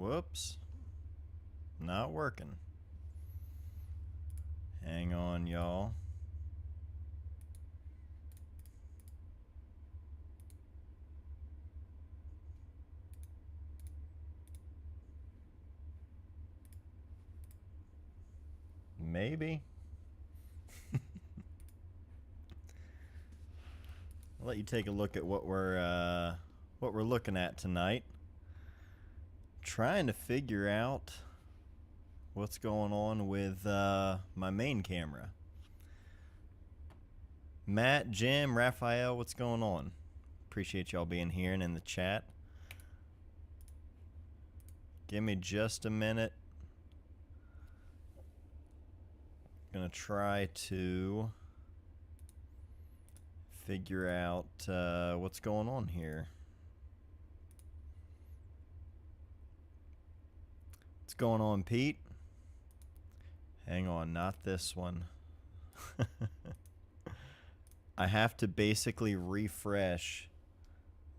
Whoops. Not working. Hang on, y'all. Maybe. I'll let you take a look at what we're looking at tonight. Trying to figure out what's going on with my main camera. Matt, Jim, Raphael, what's going on? Appreciate y'all being here and in the chat. Give me just a minute. Gonna try to figure out what's going on here. What's going on, Pete? Hang on, not this one. I have to basically refresh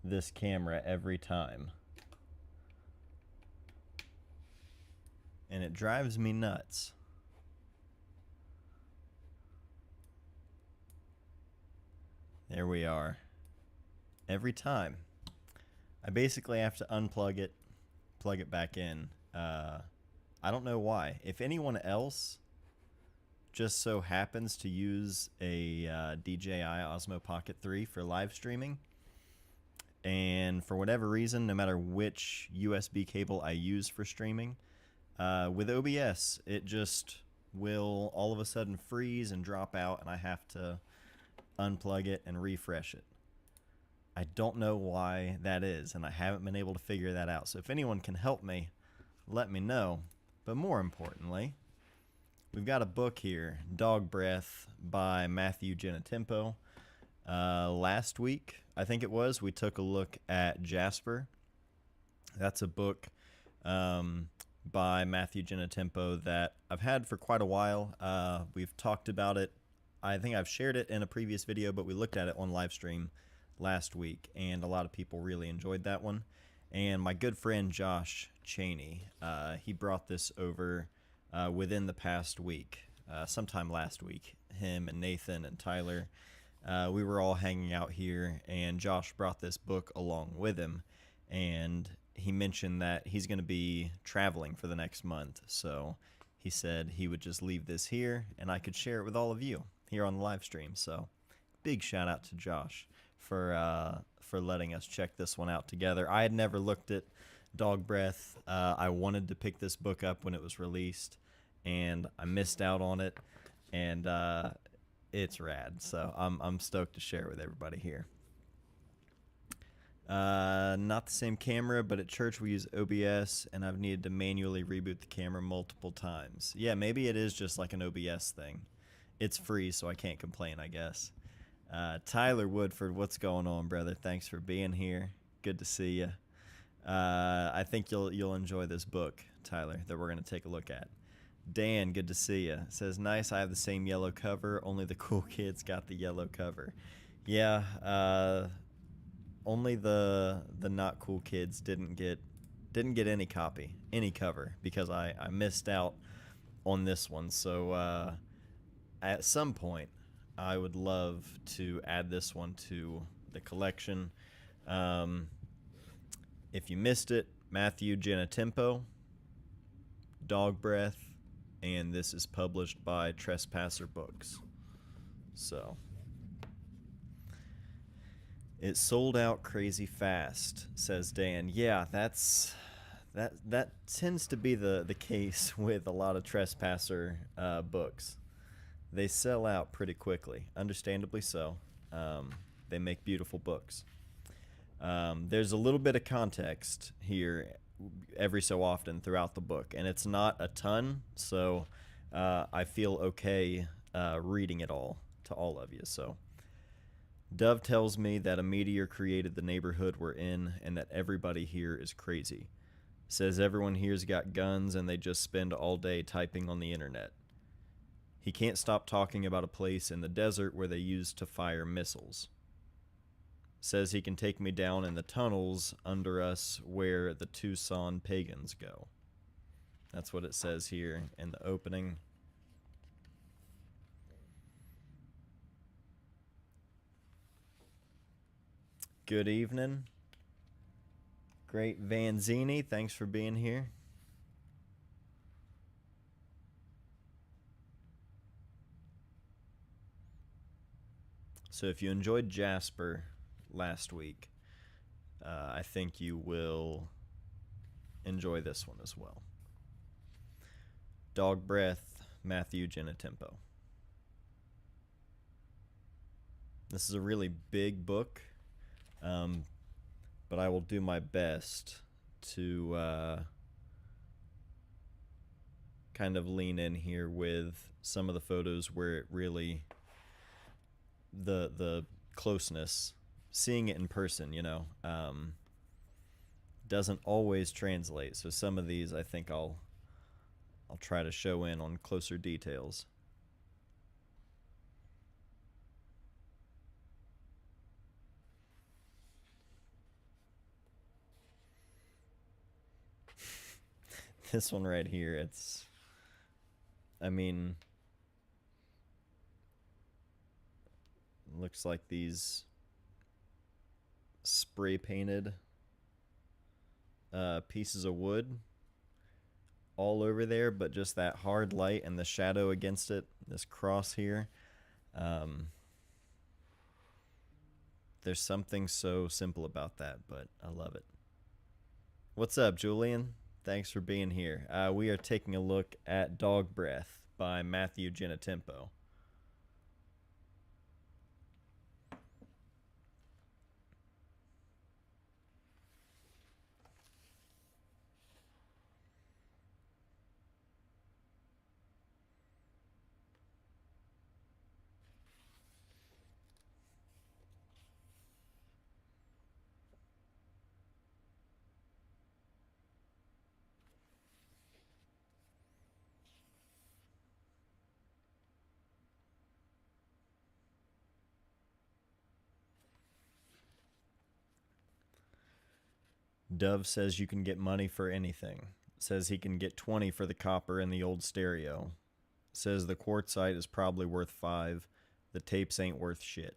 this camera every time. And it drives me nuts. There we are. Every time. I basically have to unplug it, plug it back in. I don't know why. If anyone else just so happens to use a DJI Osmo Pocket 3 for live streaming, and for whatever reason, no matter which USB cable I use for streaming, with OBS, it just will all of a sudden freeze and drop out, and I have to unplug it and refresh it. I don't know why that is, and I haven't been able to figure that out. So if anyone can help me, let me know. But more importantly, we've got a book here, Dog Breath by Matthew Genetempo. Last week, I think it was, we took a look at Jasper. That's a book by Matthew Genetempo that I've had for quite a while. We've talked about it. I think I've shared it in a previous video, but we looked at it on live stream last week, and a lot of people really enjoyed that one. And my good friend Josh Cheney, he brought this over within the past week, sometime last week. Him and Nathan and Tyler, we were all hanging out here, and Josh brought this book along with him, and he mentioned that he's going to be traveling for the next month, so he said he would just leave this here, and I could share it with all of you here on the live stream. So big shout out to Josh for letting us check this one out together. I had never looked at Dog Breath. I wanted to pick this book up when it was released, and I missed out on it, and it's rad. So I'm stoked to share it with everybody here. Not the same camera, but at church we use OBS, and I've needed to manually reboot the camera multiple times. Yeah, maybe it is just like an OBS thing. It's free, so I can't complain, I guess. Tyler Woodford, what's going on, brother? Thanks for being here. Good to see you. I think you'll enjoy this book, Tyler, that we're going to take a look at. Dan, good to see you. Says, nice, I have the same yellow cover, only the cool kids got the yellow cover. Yeah, only the not cool kids didn't get any cover, because I missed out on this one. So at some point, I would love to add this one to the collection. If you missed it, Matthew Genetempo, Dog Breath, and this is published by Trespasser Books. So it sold out crazy fast, says Dan. Yeah, that tends to be the case with a lot of Trespasser books. They sell out pretty quickly, understandably so. They make beautiful books. There's a little bit of context here every so often throughout the book, and it's not a ton, so I feel okay reading it all to all of you. So Dove tells me that a meteor created the neighborhood we're in and that everybody here is crazy. Says everyone here's got guns and they just spend all day typing on the internet. He can't stop talking about a place in the desert where they used to fire missiles. Says he can take me down in the tunnels under us where the Tucson pagans go. That's what it says here in the opening. Good evening. Great Vanzini, thanks for being here. So if you enjoyed Jasper last week, I think you will enjoy this one as well. Dog Breath, Matthew Genetempo. This is a really big book, but I will do my best to kind of lean in here with some of the photos where it really, the closeness, seeing it in person, doesn't always translate. So some of these I think I'll try to show in on closer details. This one right here, looks like these spray painted pieces of wood all over there, but just that hard light and the shadow against it, this cross here. There's something so simple about that, but I love it. What's up, Julian? Thanks for being here. We are taking a look at Dog Breath by Matthew Genetempo. Dove says you can get money for anything. Says he can get 20 for the copper in the old stereo. Says the quartzite is probably worth 5. The tapes ain't worth shit.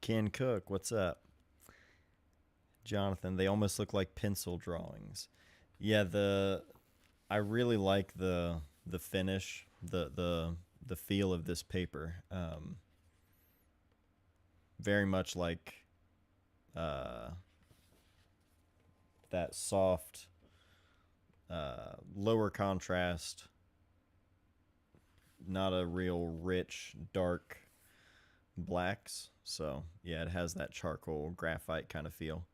Ken Cook, what's up? Jonathan, they almost look like pencil drawings. Yeah, I really like the finish, the feel of this paper. Very much like that soft, lower contrast, not a real rich, dark blacks. So yeah, it has that charcoal graphite kind of feel.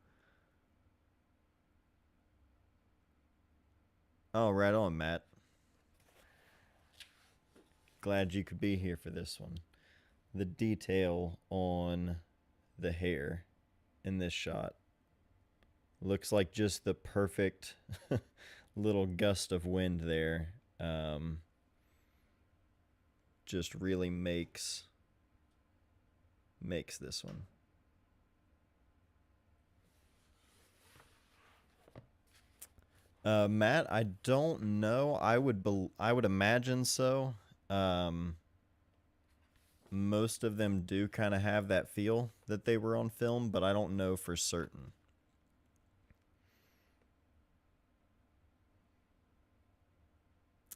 Oh, right on, Matt. Glad you could be here for this one. The detail on the hair in this shot looks like just the perfect little gust of wind there. Just really makes this one. Matt, I don't know. I would imagine so. Most of them do kind of have that feel that they were on film, but I don't know for certain.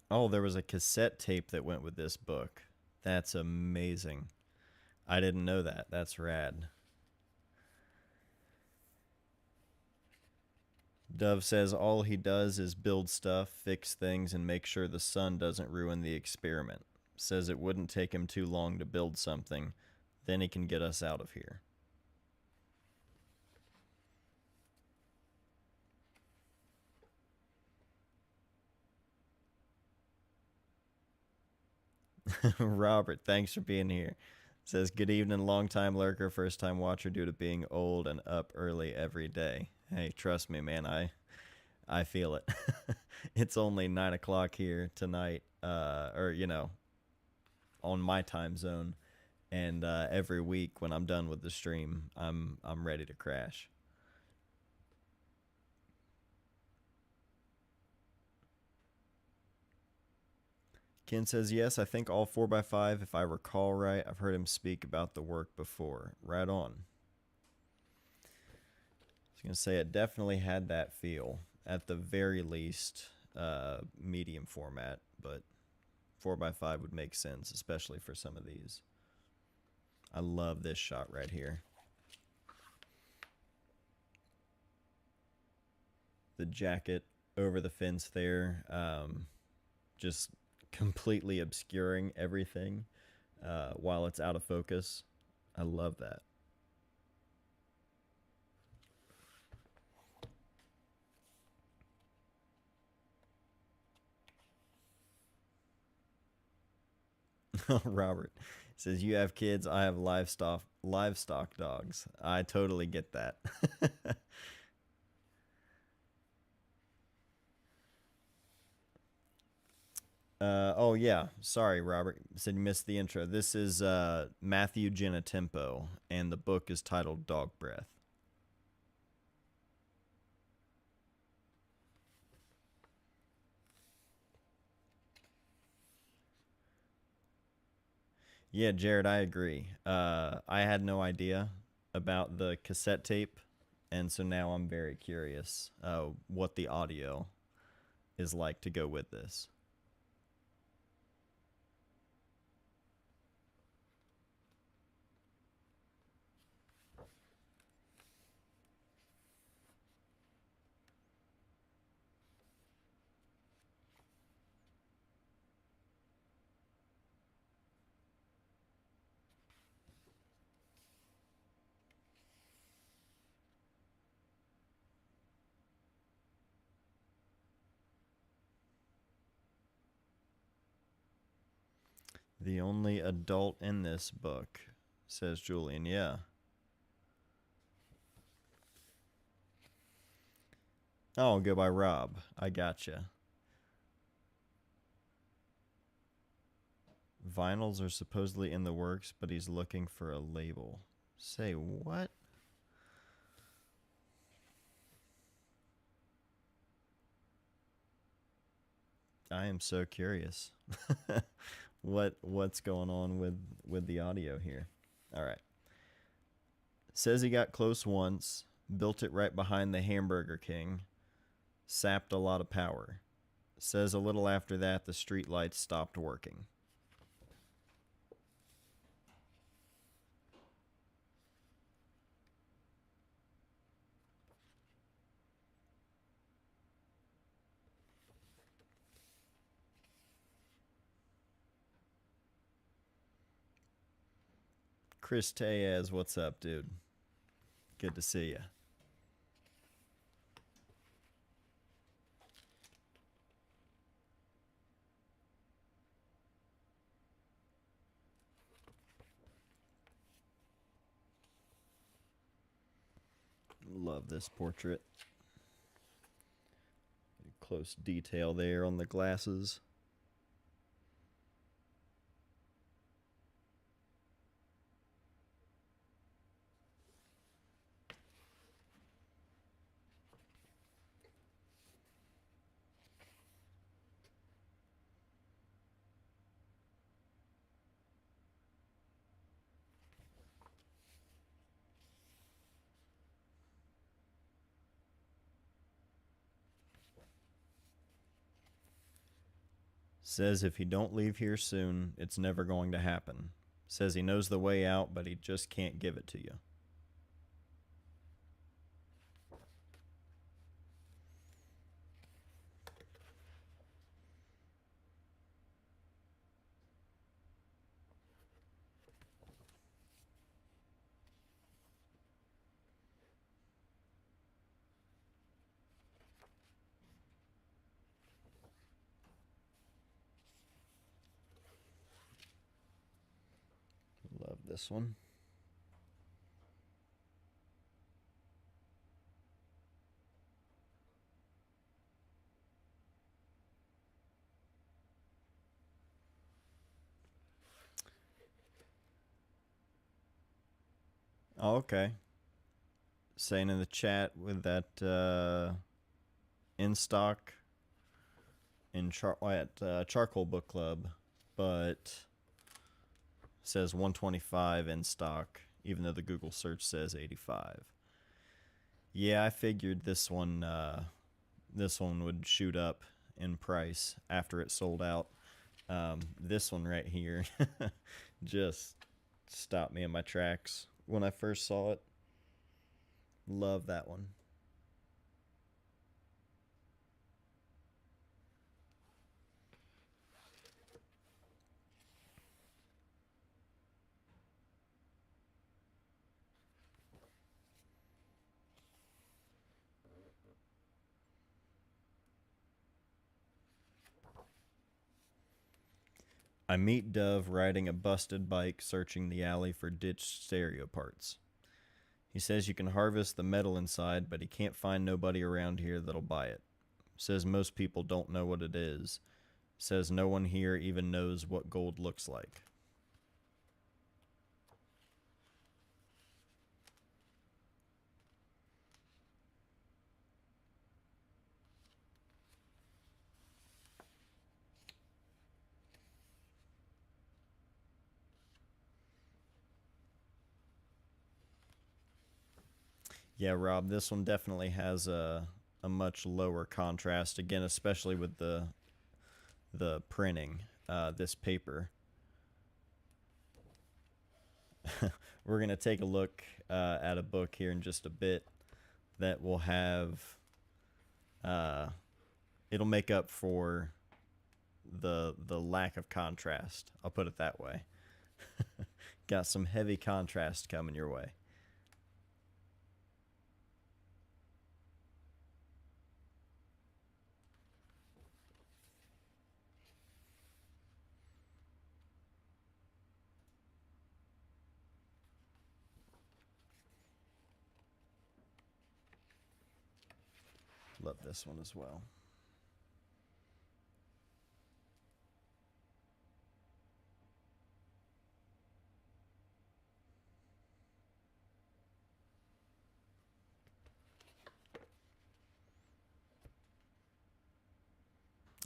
Oh, there was a cassette tape that went with this book. That's amazing. I didn't know that. That's rad. Dove says all he does is build stuff, fix things, and make sure the sun doesn't ruin the experiment. Says it wouldn't take him too long to build something. Then he can get us out of here. Robert, thanks for being here. Says, good evening, long time lurker, first time watcher due to being old and up early every day. Hey, trust me, man, I feel it. It's only 9 o'clock here tonight, or on my time zone, and every week when I'm done with the stream, I'm ready to crash. Ken says, yes, I think all 4x5, if I recall right. I've heard him speak about the work before. Right on. I was going to say it definitely had that feel. At the very least, medium format, but 4x5 would make sense, especially for some of these. I love this shot right here. The jacket over the fence there, just completely obscuring everything while it's out of focus. I love that. Robert says, you have kids, I have livestock dogs. I totally get that. Oh yeah, sorry, Robert. Said you missed the intro. This is Matthew Genetempo, and the book is titled Dog Breath. Yeah, Jared, I agree. I had no idea about the cassette tape, and so now I'm very curious what the audio is like to go with this. The only adult in this book, says Julian. Yeah. Oh, go by Rob. I gotcha. Vinyls are supposedly in the works, but he's looking for a label. Say what? I am so curious. What's going on with the audio here? All right. Says he got close once, built it right behind the Hamburger King, sapped a lot of power. Says a little after that the street lights stopped working. Chris Tellez, what's up, dude? Good to see you. Love this portrait. Close detail there on the glasses. Says if you don't leave here soon, it's never going to happen. Says he knows the way out, but he just can't give it to you. this one. Oh, okay. Saying in the chat with that in stock in Charcoal Book Club, but says 125 in stock, even though the Google search says 85. Yeah, I figured this one would shoot up in price after it sold out. This one right here just stopped me in my tracks when I first saw it. Love that one. I meet Dove riding a busted bike searching the alley for ditched stereo parts. He says you can harvest the metal inside, but he can't find nobody around here that'll buy it. Says most people don't know what it is. Says no one here even knows what gold looks like. Yeah, Rob, this one definitely has a much lower contrast. Again, especially with the printing, this paper. We're gonna take a look at a book here in just a bit that will have. It'll make up for the lack of contrast. I'll put it that way. Got some heavy contrast coming your way. Love this one as well.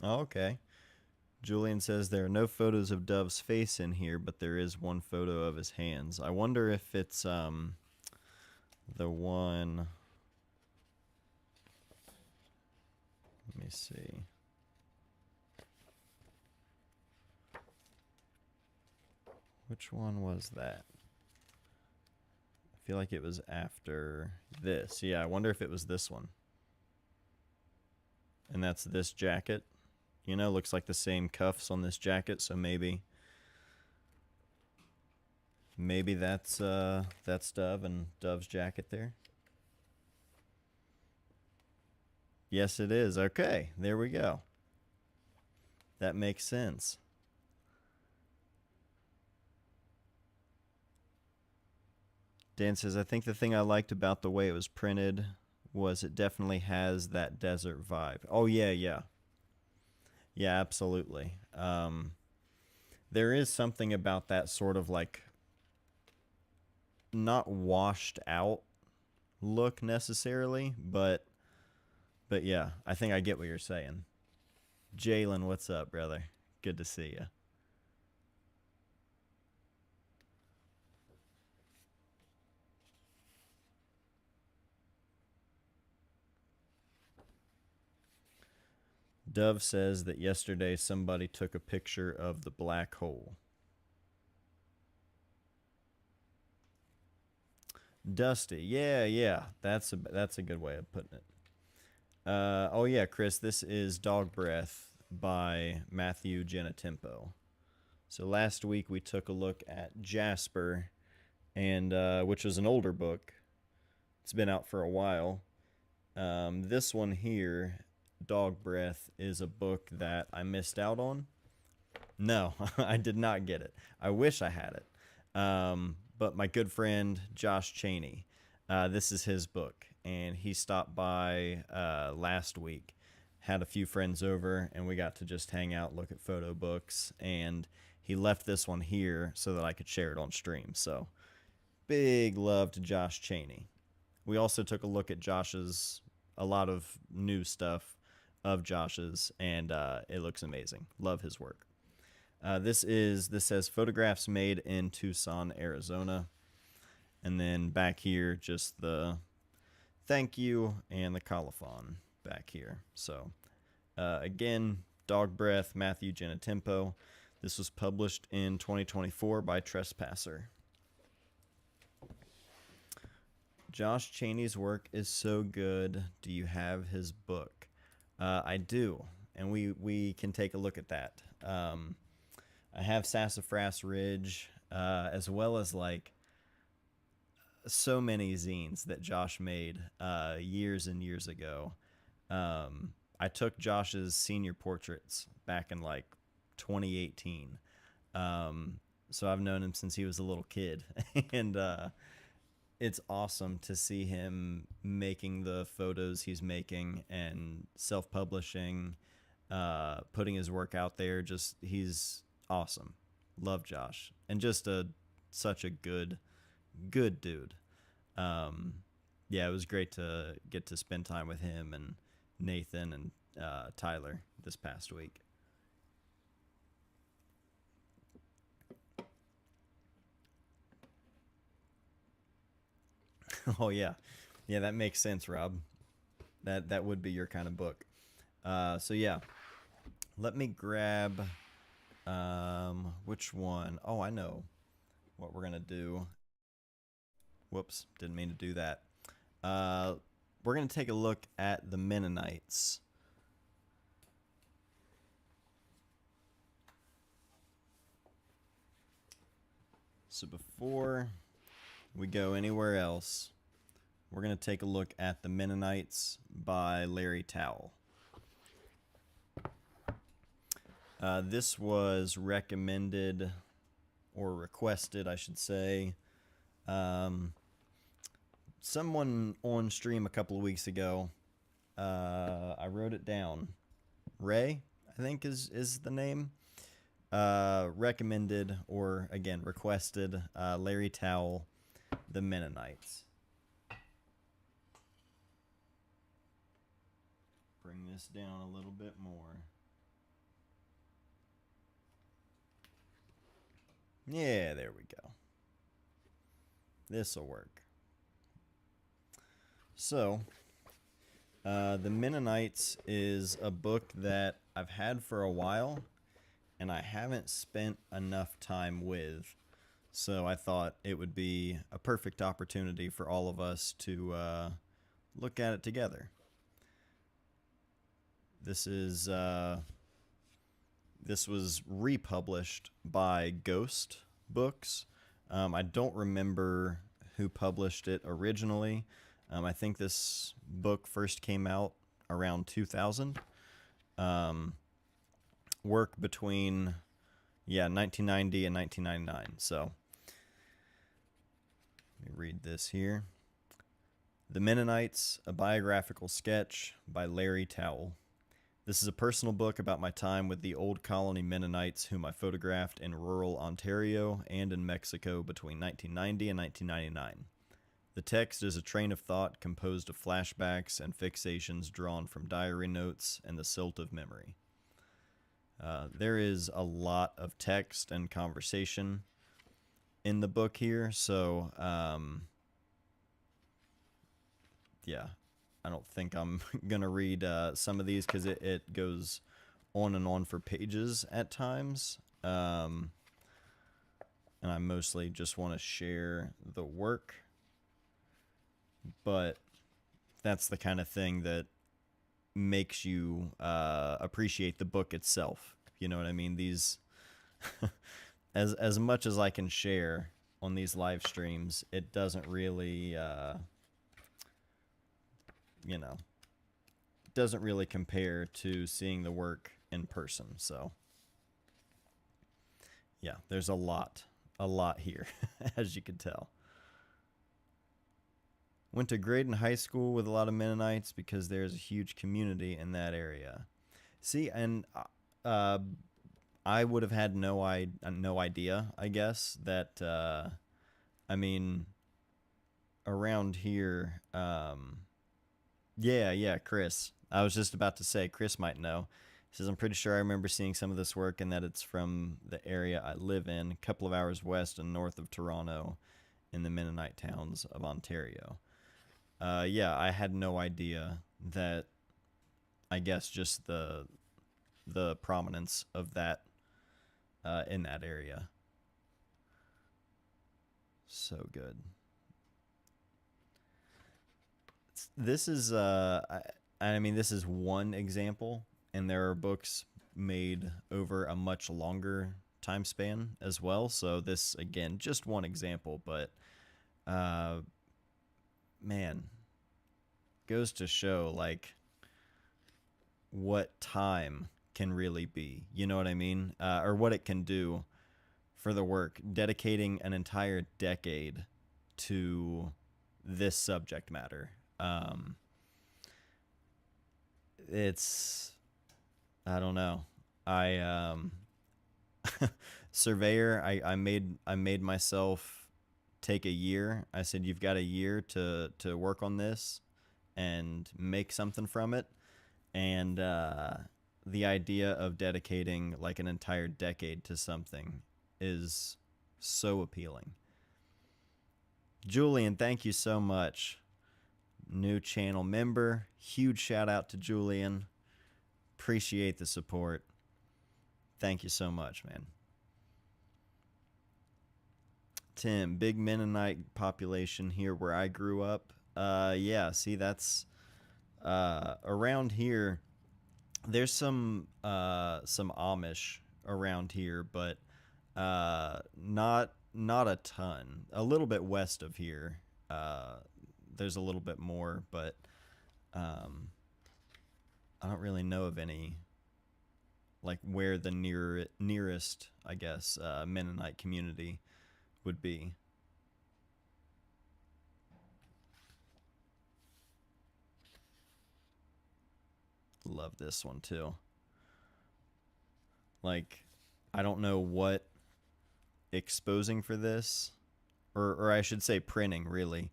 Oh, okay. Julian says there are no photos of Dove's face in here, but there is one photo of his hands. I wonder if it's the one. Let me see. Which one was that? I feel like it was after this. Yeah, I wonder if it was this one. And that's this jacket. You know, looks like the same cuffs on this jacket, so maybe that's Dove and Dove's jacket there. Yes, it is. Okay, there we go. That makes sense. Dan says, I think the thing I liked about the way it was printed was it definitely has that desert vibe. Oh, yeah, yeah. Yeah, absolutely. There is something about that sort of like not washed out look necessarily, but yeah, I think I get what you're saying. Jalen, what's up, brother? Good to see you. Dove says that yesterday somebody took a picture of the black hole. Dusty, yeah, that's a good way of putting it. Oh yeah, Chris, this is Dog Breath by Matthew Genetempo. So last week we took a look at Jasper, and which was an older book. It's been out for a while. This one here, Dog Breath, is a book that I missed out on. No, I did not get it. I wish I had it. But my good friend Josh Cheney, this is his book, and he stopped by last week. Had a few friends over, and we got to just hang out, look at photo books, and he left this one here so that I could share it on stream. So big love to Josh Cheney. We also took a look at a lot of new stuff of Josh's, and it looks amazing. Love his work. This says photographs made in Tucson, Arizona. And then back here, just the thank you and the colophon back here. So, again, Dog Breath, Matthew Genetempo. This was published in 2024 by Trespasser. Josh Cheney's work is so good. Do you have his book? I do, and we can take a look at that. I have Sassafras Ridge, as well as like so many zines that Josh made years and years ago. I took Josh's senior portraits back in like 2018. So I've known him since he was a little kid, and it's awesome to see him making the photos he's making and self-publishing, putting his work out there. Just he's awesome. Love Josh, and just such a good dude. Yeah, it was great to get to spend time with him and Nathan and Tyler this past week. Oh yeah, that makes sense, Rob. That would be your kind of book. So yeah, let me grab which one. Oh, I know what we're gonna do. Whoops, didn't mean to do that. We're gonna take a look at the Mennonites. So before we go anywhere else, we're going to take a look at The Mennonites by Larry Towle. This was recommended, or requested, I should say. Someone on stream a couple of weeks ago, I wrote it down. Ray, I think is the name. Recommended, or again, requested Larry Towle, The Mennonites. Bring this down a little bit more. Yeah, there we go. This'll work. So, The Mennonites is a book that I've had for a while, and I haven't spent enough time with. So I thought it would be a perfect opportunity for all of us to look at it together. This was republished by Ghost Books. I don't remember who published it originally. I think this book first came out around 2000. Work between 1990 and 1999. So let me read this here. The Mennonites, a biographical sketch by Larry Towle. This is a personal book about my time with the Old Colony Mennonites, whom I photographed in rural Ontario and in Mexico between 1990 and 1999. The text is a train of thought composed of flashbacks and fixations drawn from diary notes and the silt of memory. There is a lot of text and conversation in the book here, so I don't think I'm going to read some of these because it goes on and on for pages at times. And I mostly just want to share the work. But that's the kind of thing that makes you appreciate the book itself. You know what I mean? These, as much as I can share on these live streams, it doesn't really... doesn't really compare to seeing the work in person. So yeah, there's a lot a lot here, as you can tell. Went to Graydon High School with a lot of Mennonites because there's a huge community in that area. See, and uh, I would have had no idea, I guess, that I mean, around here, yeah, Chris. I was just about to say Chris might know. He says, I'm pretty sure I remember seeing some of this work and that it's from the area I live in, a couple of hours west and north of Toronto in the Mennonite towns of Ontario. Yeah, I had no idea that, I guess, just the prominence of that in that area. So good. This is I mean, this is one example, and there are books made over a much longer time span as well. So this, again, just one example, but uh, man, goes to show like what time can really be. You know what I mean? Or what it can do for the work. Dedicating an entire decade to this subject matter. It's I don't know. I surveyor. I made myself take a year. I said you've got a year to work on this and make something from it. And the idea of dedicating like an entire decade to something is so appealing. Julian, thank you so much. New channel member. Huge shout out to Julian. Appreciate the support. Thank you so much, man. Tim, big Mennonite population here where I grew up. Yeah, see, that's around here. There's some Amish around here, but not a ton. A little bit west of here, there's a little bit more, but I don't really know of any, like where the nearest, I guess, Mennonite community would be. Love this one too. Like, I don't know what exposing for this, or I should say printing, really.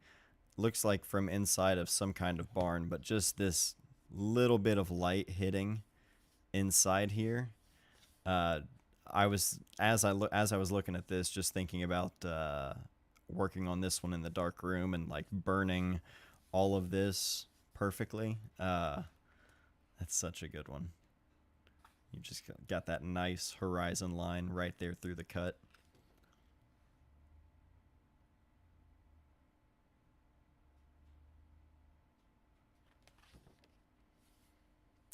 Looks like from inside of some kind of barn, but just this little bit of light hitting inside here. I was as I was looking at this, just thinking about working on this one in the dark room and like burning all of this perfectly. That's such a good one. You just got that nice horizon line right there through the cut.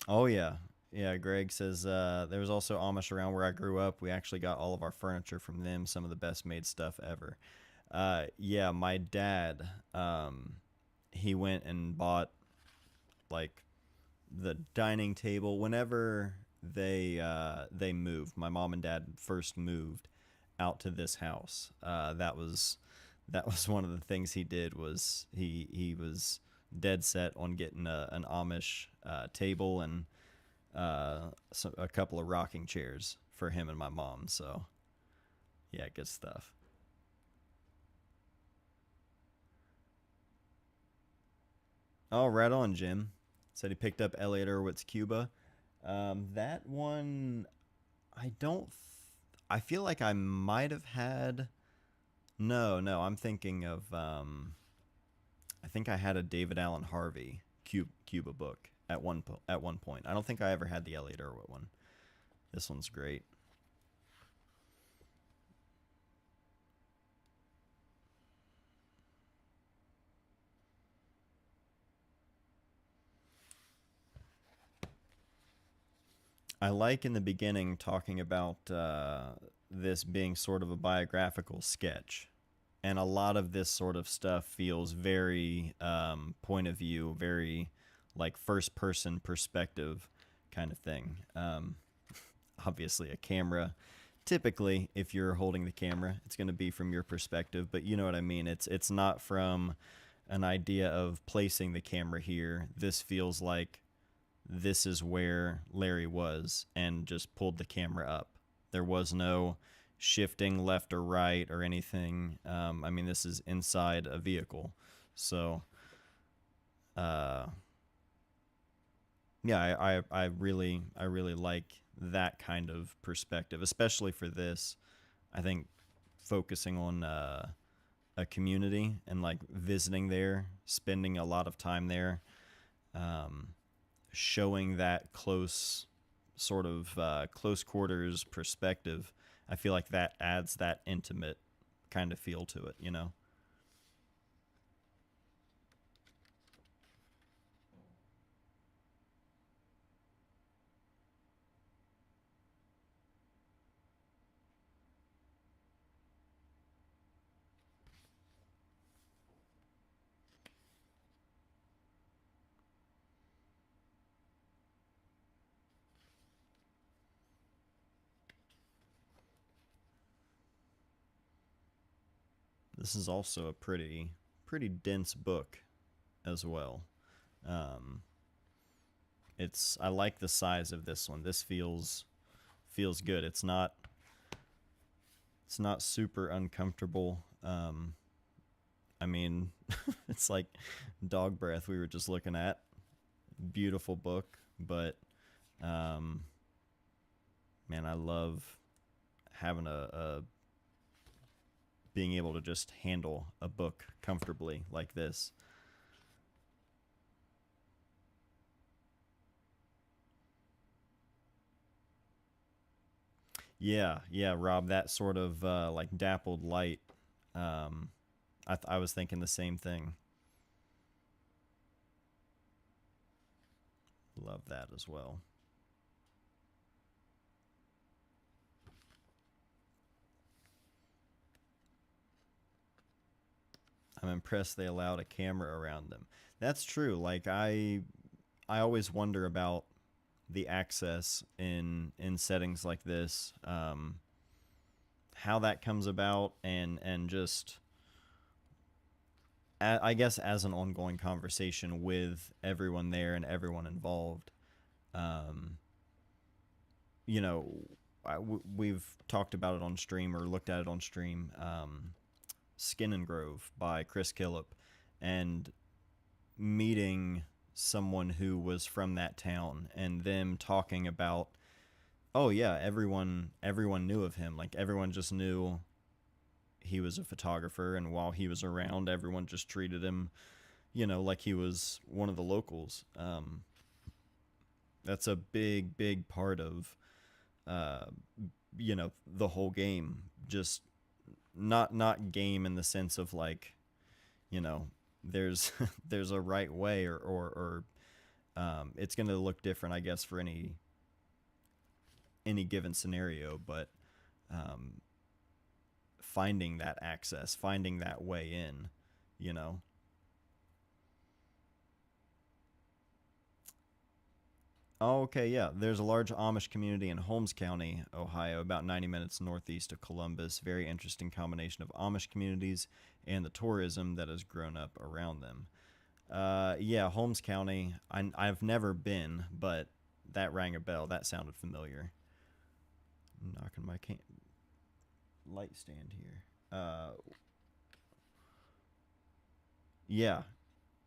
Oh yeah. Yeah, Greg says there was also Amish around where I grew up. We actually got all of our furniture from them. Some of the best made stuff ever. Yeah, my dad, he went and bought like the dining table whenever they moved. My mom and dad first moved out to this house. That was one of the things he did. Was he was dead set on getting an Amish table and a couple of rocking chairs for him and my mom. So yeah, good stuff. Oh, right on, Jim. Said he picked up Elliot Erwitt's Cuba. That one, I don't. I feel like I might have had. No, I'm thinking of. I think I had a David Allen Harvey Cuba book at one point. I don't think I ever had the Elliot Erwitt one. This one's great. I like in the beginning talking about this being sort of a biographical sketch. And a lot of this sort of stuff feels very point of view, very like first person perspective kind of thing. Obviously, a camera typically, if you're holding the camera, it's going to be from your perspective, but you know what I mean. It's not from an idea of placing the camera here. This feels like this is where Larry was and just pulled the camera up. There was no shifting left or right or anything. I mean, this is inside a vehicle. So, yeah, I really like that kind of perspective, especially for this. I think focusing on a community and like visiting there, spending a lot of time there, showing that close sort of close quarters perspective. I feel like that adds that intimate kind of feel to it, you know? This is also a pretty dense book as well. Um, I like the size of this one. This feels good. It's not super uncomfortable. I mean, it's like Dog Breath we were just looking at. Beautiful book, but um, man, I love having a being able to just handle a book comfortably like this. Yeah, Rob, that sort of like dappled light. Um, I was thinking the same thing. Love that as well. I'm impressed they allowed a camera around them. That's true. Like I always wonder about the access in settings like this, how that comes about, and just I guess as an ongoing conversation with everyone there and everyone involved. Um, you know, we've talked about it on stream or looked at it on stream. Skin and Grove by Chris Killip, and meeting someone who was from that town and them talking about, oh yeah, everyone knew of him, like everyone just knew he was a photographer, and while he was around everyone just treated him, like he was one of the locals. That's a big part of uh, the whole game. Just not game in the sense of like, you know there's there's a right way, or it's going to look different, I guess, for any given scenario, but um, finding that access, finding that way in, you know. Oh, okay, yeah. There's a large Amish community in Holmes County, Ohio, about 90 minutes northeast of Columbus. Very interesting combination of Amish communities and the tourism that has grown up around them. Yeah, Holmes County. I've never been, but that rang a bell. That sounded familiar. Knocking my light stand here. Yeah,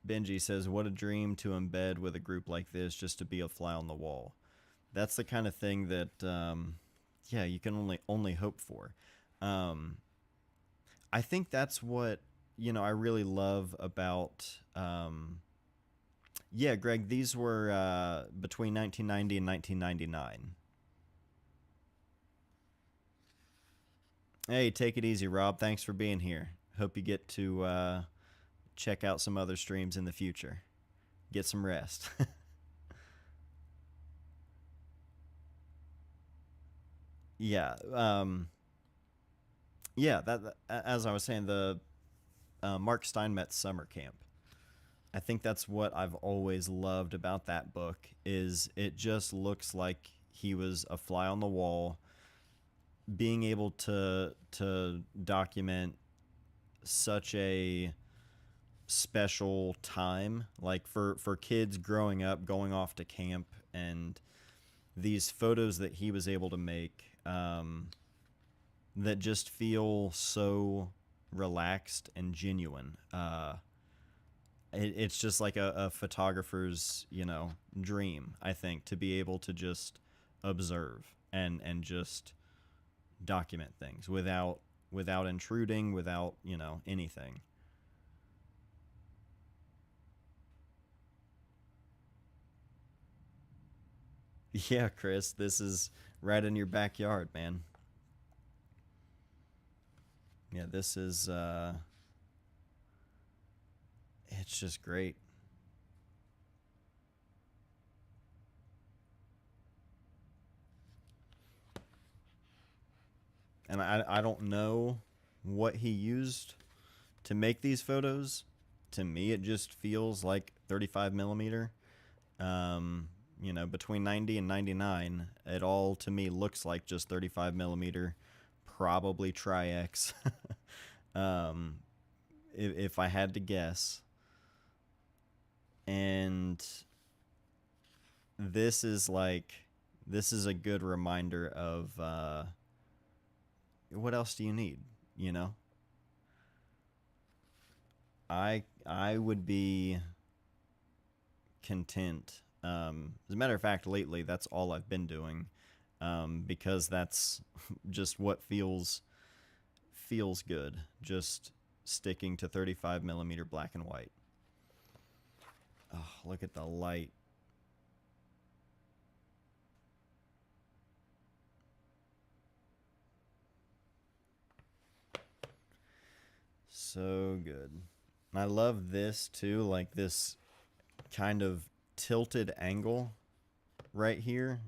Benji says, "What a dream to embed with a group like this, just to be a fly on the wall." That's the kind of thing that, yeah, you can only hope for. Um, I think that's what I really love about. Yeah, Greg, these were between 1990 and 1999. Hey, take it easy, Rob. Thanks for being here. Hope you get to check out some other streams in the future. Get some rest. Yeah. Yeah. As I was saying, the Mark Steinmetz summer camp. I think that's what I've always loved about that book. Is it just looks like he was a fly on the wall, being able to document such a special time, like for kids growing up, going off to camp, and these photos that he was able to make, that just feel so relaxed and genuine. It's just like a photographer's, dream, I think, to be able to just observe and just document things without intruding, without, anything. Yeah, Chris, this is right in your backyard, man. Yeah, this is it's just great. And I don't know what he used to make these photos. To me, it just feels like 35 millimeter. Between 90 and 99, it all to me looks like just 35 millimeter, probably Tri-X. um, if I had to guess. And this is this is a good reminder of what else do you need? You know, I would be content. As a matter of fact, lately that's all I've been doing, because that's just what feels good. Just sticking to 35 millimeter black and white. Oh, look at the light. So good. And I love this too, like this kind of tilted angle right here.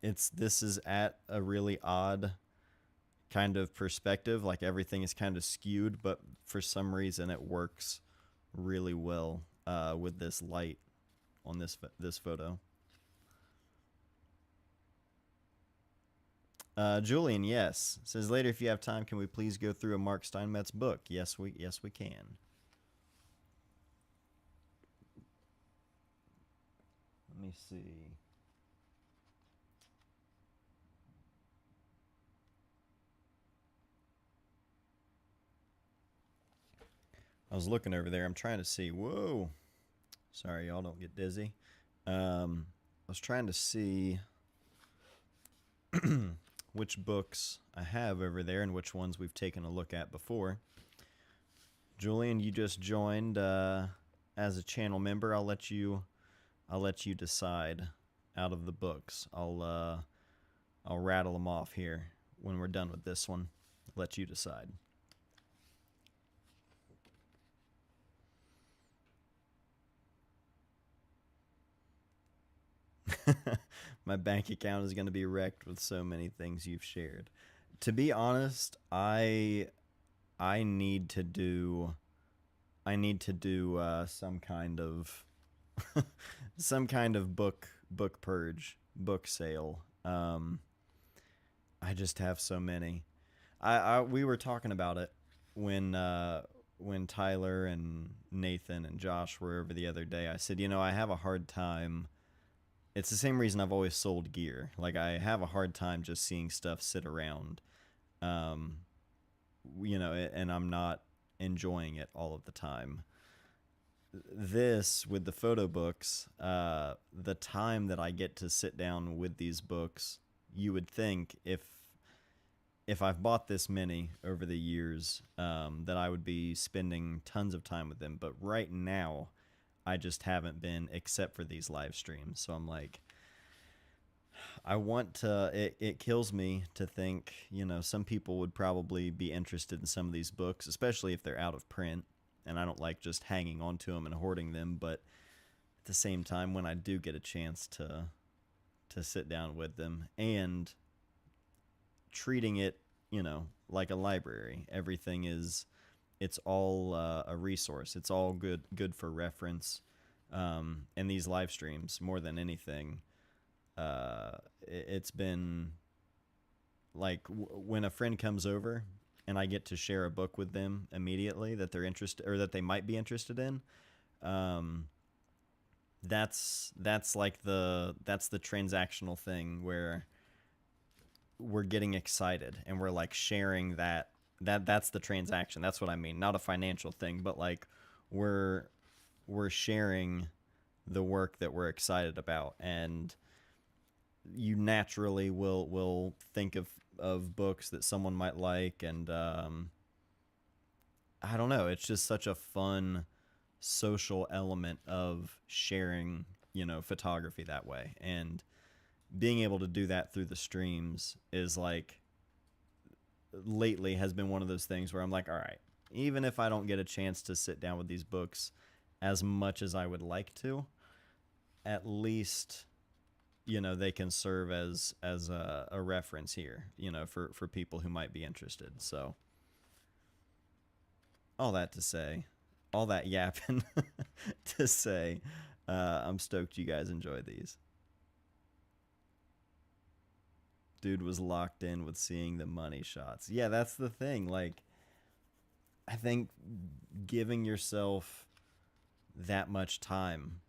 This is at a really odd kind of perspective, like everything is kind of skewed, but for some reason it works really well with this light on this photo. Julian, yes, says later if you have time, can we please go through a Mark Steinmetz book? Yes we can. Let me see. I was looking over there. I'm trying to see. Whoa. Sorry, y'all, don't get dizzy. I was trying to see which books I have over there and which ones we've taken a look at before. Julian, you just joined as a channel member. I'll let you decide out of the books. I'll rattle them off here when we're done with this one. Let you decide. My bank account is going to be wrecked with so many things you've shared. To be honest, I need to do some kind of some kind of book purge, book sale. I just have so many. We were talking about it when Tyler and Nathan and Josh were over the other day. I said, I have a hard time. It's the same reason I've always sold gear. Like, I have a hard time just seeing stuff sit around, um, and I'm not enjoying it all of the time. This, with the photo books, the time that I get to sit down with these books, you would think if I've bought this many over the years, that I would be spending tons of time with them. But right now, I just haven't been, except for these live streams. So I'm like, I want to. It kills me to think, some people would probably be interested in some of these books, especially if they're out of print. And I don't like just hanging on to them and hoarding them. But at the same time, when I do get a chance to sit down with them and treating it, like a library, everything is, it's all a resource. It's all good for reference. And these live streams, more than anything, it's been like when a friend comes over and I get to share a book with them immediately that they're interested or that they might be interested in. Um, that's like that's the transactional thing where we're getting excited and we're like sharing that's the transaction. That's what I mean. Not a financial thing, but like we're we're sharing the work that we're excited about, and you naturally will think of books that someone might like, and I don't know, it's just such a fun social element of sharing, photography that way. And being able to do that through the streams is like lately has been one of those things where I'm like, all right, even if I don't get a chance to sit down with these books as much as I would like to, at least they can serve as a reference here, for people who might be interested. So all that to say, all that yapping to say, I'm stoked you guys enjoy these. Dude was locked in with seeing the money shots. Yeah, that's the thing. Like, I think giving yourself that much time,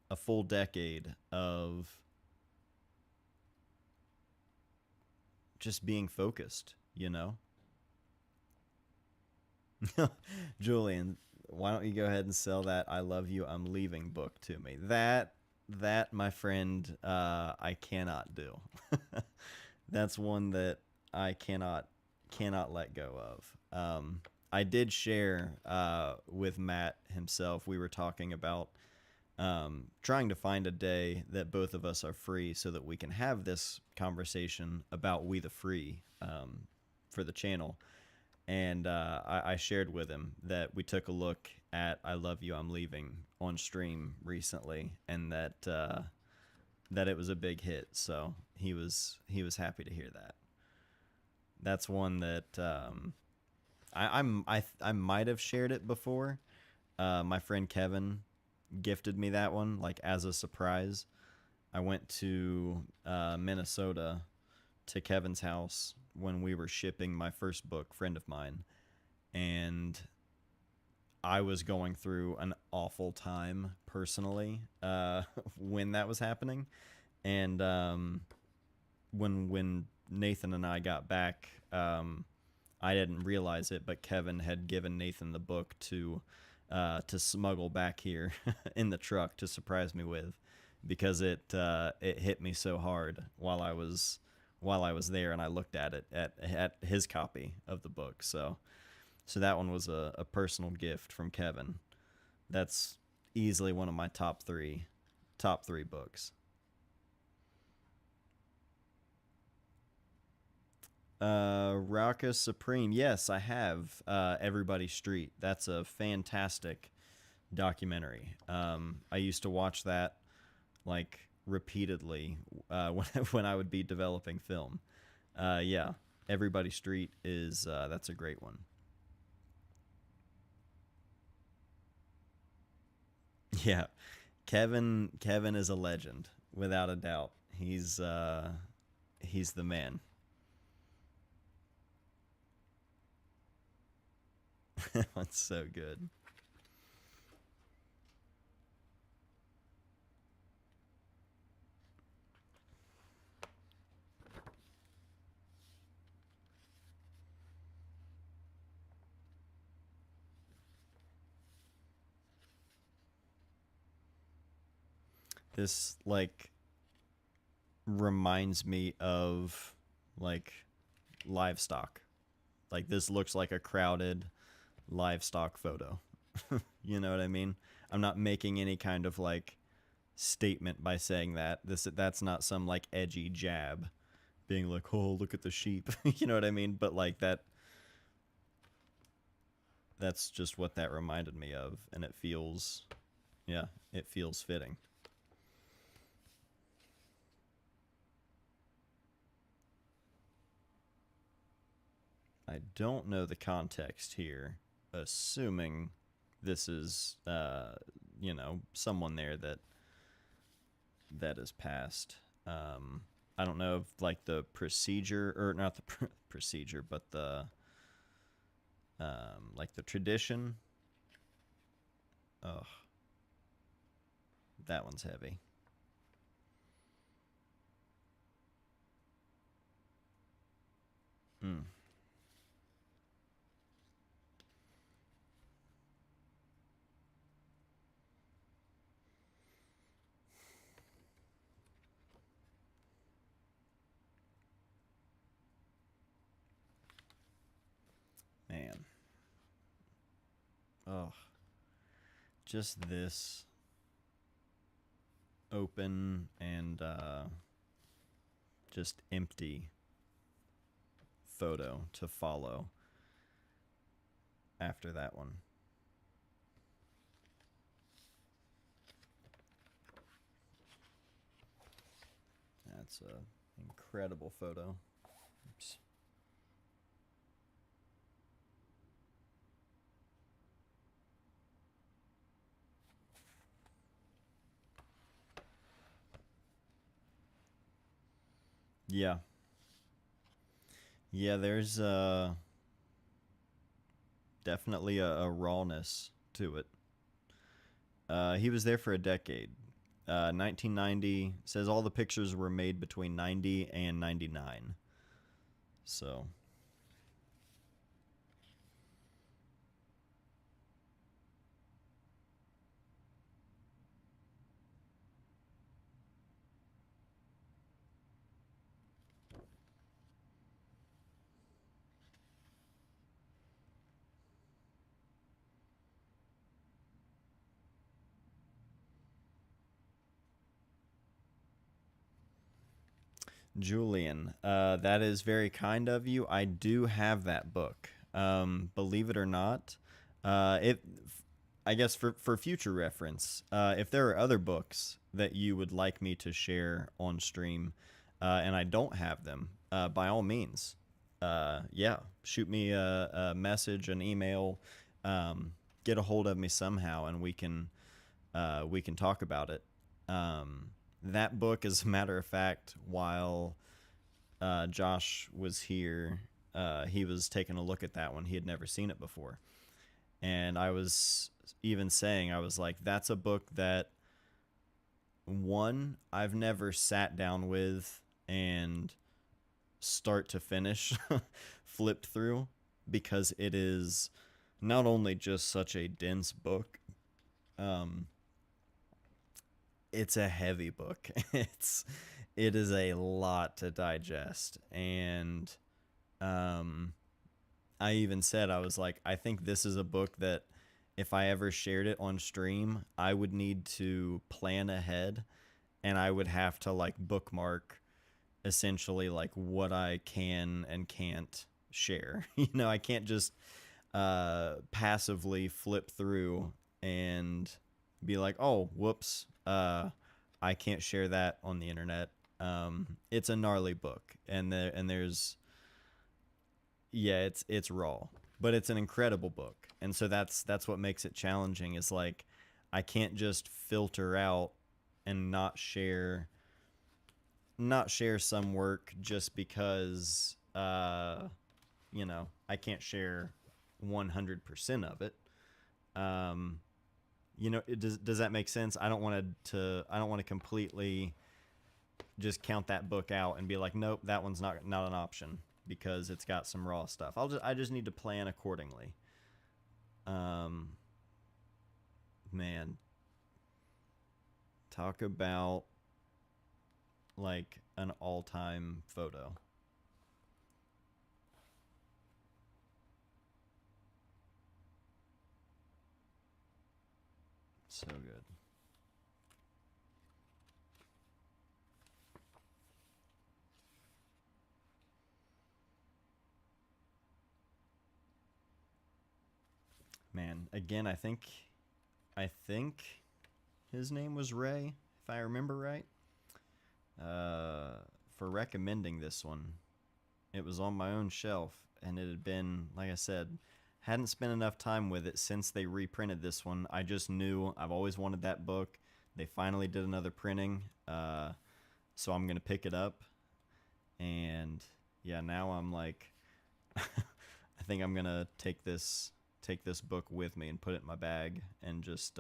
a full decade of just being focused, Julian, why don't you go ahead and sell that "I Love You, I'm Leaving" book to me? That, my friend, I cannot do. That's one that I cannot let go of. I did share with Matt himself. We were talking about trying to find a day that both of us are free so that we can have this conversation about We the Free for the channel. And I shared with him that we took a look at "I Love You, I'm Leaving" on stream recently, and that it was a big hit. So he was happy to hear that. That's one that I might have shared it before. My friend Kevin gifted me that one like as a surprise. I went to Minnesota to Kevin's house when we were shipping my first book, Friend of Mine, and I was going through an awful time personally when that was happening. And when Nathan and I got back, I didn't realize it, but Kevin had given Nathan the book to smuggle back here in the truck to surprise me with, because it hit me so hard while I was there, and I looked at it at his copy of the book. So that one was a personal gift from Kevin. That's easily one of my top three books. Raucous Supreme. Yes, I have Everybody Street. That's a fantastic documentary. I used to watch that like repeatedly when I would be developing film. Yeah, Everybody Street is that's a great one. Yeah, Kevin is a legend without a doubt. He's the man. That's so good. This like reminds me of like livestock. Like this looks like a crowded livestock photo. You know what I mean? I'm not making any kind of like statement by saying that. That's not some like edgy jab being like, "Oh, look at the sheep." You know what I mean? But like that's just what that reminded me of, and it feels yeah, it feels fitting. I don't know the context here, assuming this is someone there that is passed. I don't know if like the procedure, or not the procedure, but the like the tradition. Oh, that one's heavy. Mm. Man. Oh, just this open and just empty photo to follow after that one. That's a incredible photo. Oops. Yeah. Yeah, there's definitely a rawness to it. He was there for a decade. 1990 says all the pictures were made between 90 and 99. So, Julian, that is very kind of you. I do have that book. Believe it or not, it. I guess for future reference, if there are other books that you would like me to share on stream, and I don't have them, by all means, yeah, shoot me a message, an email, get a hold of me somehow, and we can talk about it. That book, as a matter of fact, while Josh was here, he was taking a look at that one. He had never seen it before, and I was even saying, I was like, that's a book that, one, I've never sat down with and start to finish flipped through, because it is not only just such a dense book, um, it's a heavy book. It is a lot to digest, and um, I even said, I was like, I think this is a book that if I ever shared it on stream, I would need to plan ahead, and I would have to like bookmark essentially like what I can and can't share. I can't just passively flip through and be like, oh, whoops, I can't share that on the internet. It's a gnarly book, and there's, yeah, it's raw, but it's an incredible book, and so that's what makes it challenging. Is like, I can't just filter out and not share some work just because I can't share 100% of it. Um, does that make sense? I don't want to completely just count that book out and be like, nope, that one's not an option because it's got some raw stuff. I just need to plan accordingly. Um, man, talk about like an all-time photo. So good. Man, again, I think his name was Ray, if I remember right. For recommending this one. It was on my own shelf, and it had been, like I said, hadn't spent enough time with it since they reprinted this one. I just knew I've always wanted that book. They finally did another printing, so I'm gonna pick it up. And yeah, now I'm like, I think I'm gonna take this book with me and put it in my bag and just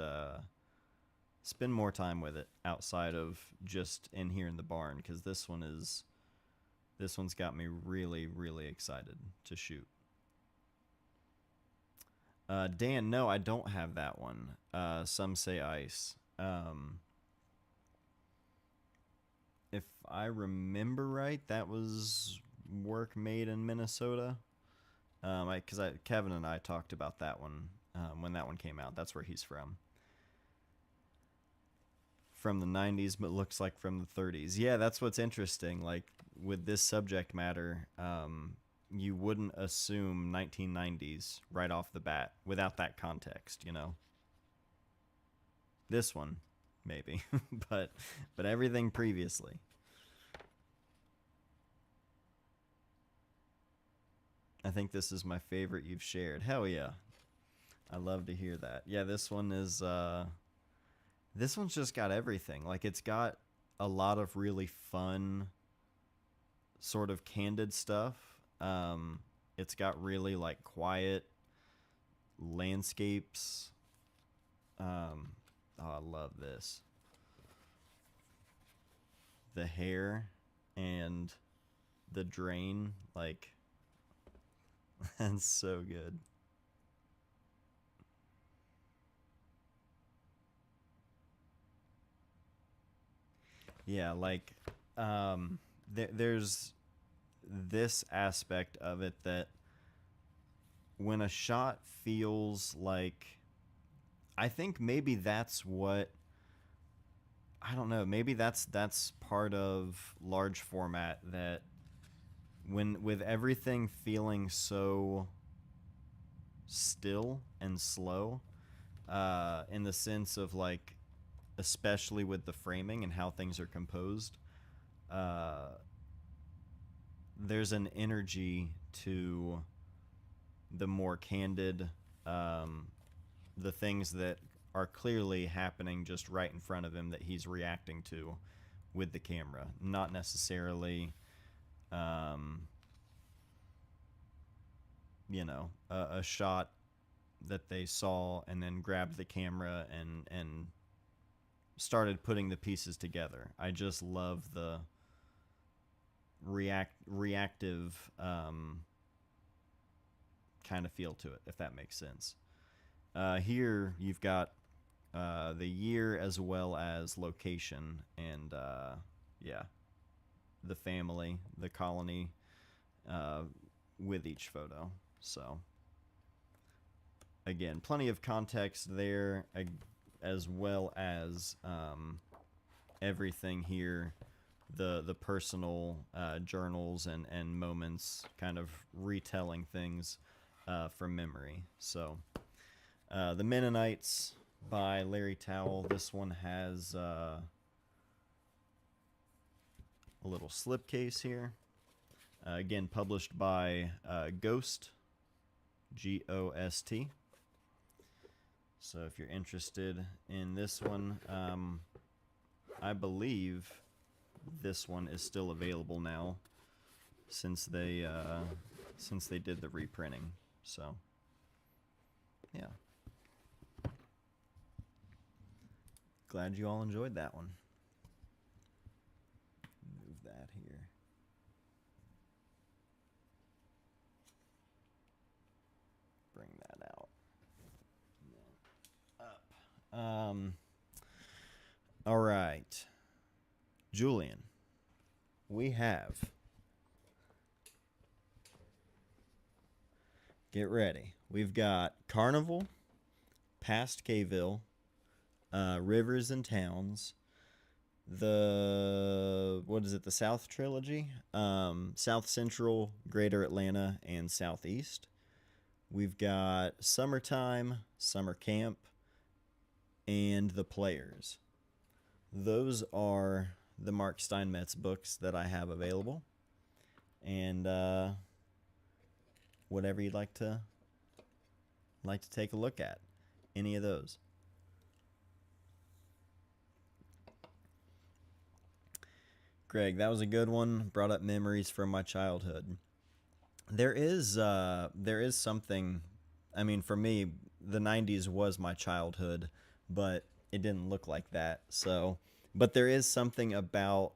spend more time with it outside of just in here in the barn, because this one's got me really, really excited to shoot. Dan, no, I don't have that one. Some Say Ice. If I remember right, that was work made in Minnesota. Because Kevin and I talked about that one when that one came out. That's where he's from. From the 90s, but looks like from the 30s. Yeah, that's what's interesting. Like with this subject matter, you wouldn't assume 1990s right off the bat without that context, you know. This one, maybe, but everything previously. I think this is my favorite you've shared. Hell yeah. I love to hear that. Yeah, this one is this one's just got everything. Like, it's got a lot of really fun sort of candid stuff. It's got really like quiet landscapes. Oh, I love this. The hair and the drain, like, that's so good. Yeah, like, there's this aspect of it that when a shot feels like, I think maybe that's what, I don't know, maybe that's part of large format, that when with everything feeling so still and slow, in the sense of like, especially with the framing and how things are composed, there's an energy to the more candid, the things that are clearly happening just right in front of him that he's reacting to with the camera, not necessarily, you know, a shot that they saw and then grabbed the camera and started putting the pieces together. I just love the reactive kind of feel to it, if that makes sense. Here you've got the year as well as location, and yeah, the family, the colony, with each photo. So again, plenty of context there, as well as everything here, the personal journals and moments, kind of retelling things from memory. So The Mennonites by Larry Towell. This one has a little slipcase here. Again, published by Ghost, G-O-S-T. So if you're interested in this one, I believe this one is still available now, since they did the reprinting. So yeah, glad you all enjoyed that one. Move that here. Bring that out. Up. All right, Julian, we have, get ready, we've got Carnival, Past Kville, Rivers and Towns, the, what is it, the South Trilogy, South Central, Greater Atlanta, and Southeast. We've got Summertime, Summer Camp, and The Players. Those are the Mark Steinmetz books that I have available. And whatever you'd like to take a look at, any of those. Greg, that was a good one. Brought up memories from my childhood. There is something. I mean, for me, the '90s was my childhood, but it didn't look like that. So, but there is something about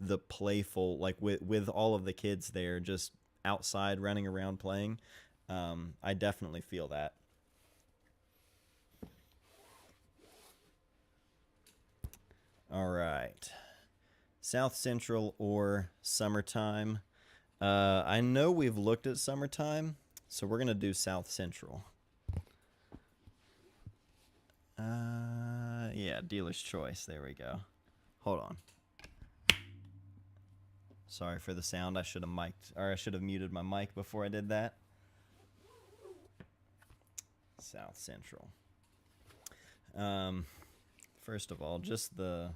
the playful, like with all of the kids there, just outside running around playing. I definitely feel that. All right, South Central or summertime. I know we've looked at summertime, so we're gonna do South Central. Yeah, dealer's choice. There we go. Hold on. Sorry for the sound. I should have mic'd, or I should have muted my mic before I did that. South Central. First of all, just the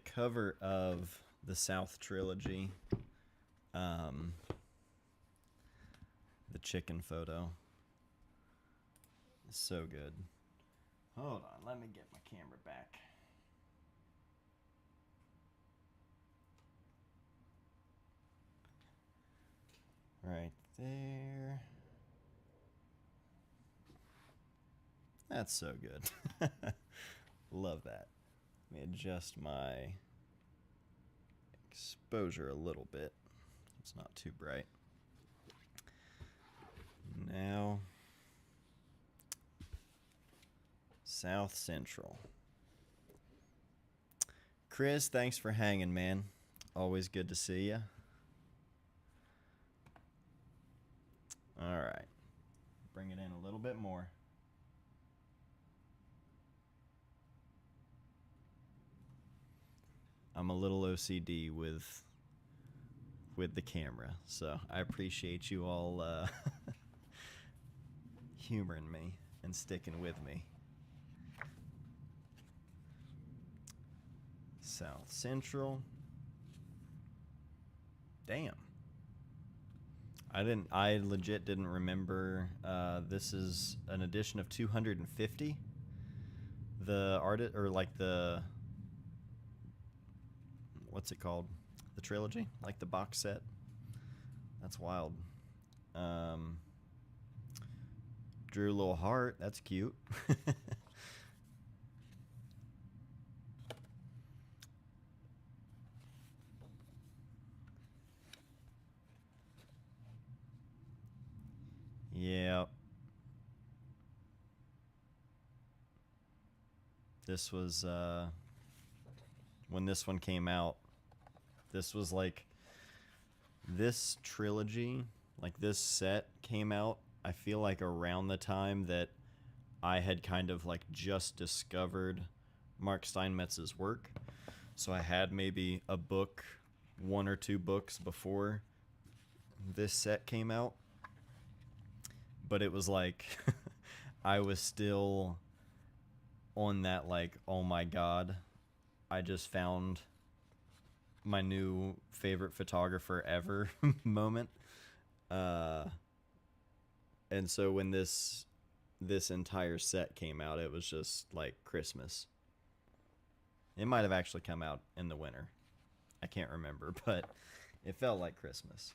cover of the South trilogy. The chicken photo is so good. Hold on, let me get my camera back. Right there. That's so good. Love that. Let me adjust my exposure a little bit. It's not too bright. Now, South Central. Chris, thanks for hanging, man. Always good to see you. All right. Bring it in a little bit more. I'm a little OCD with the camera, so I appreciate you all humoring me and sticking with me. South Central. Damn. I legit didn't remember. This is an edition of 250. The artist, or like what's it called? The trilogy, like the box set. That's wild. Drew a little heart. That's cute. Yeah. This was when this one came out. This was like this trilogy, like this set came out, I feel like around the time that I had kind of like just discovered Mark Steinmetz's work. So I had maybe a book, one or two books before this set came out. But it was like I was still on that like, oh my god, I just found my new favorite photographer ever moment. And so when this entire set came out, it was just like Christmas. It might have actually come out in the winter. I can't remember, but it felt like Christmas.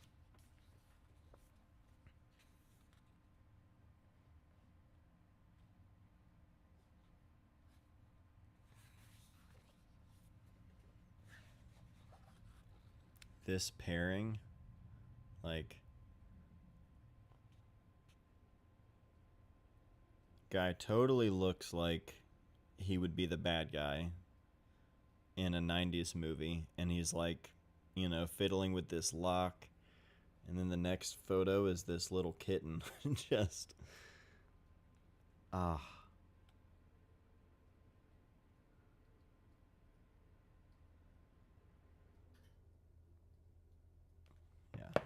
This pairing, like, guy totally looks like he would be the bad guy in a 90s movie, and he's like, you know, fiddling with this lock, and then the next photo is this little kitten. Just ah. Yeah.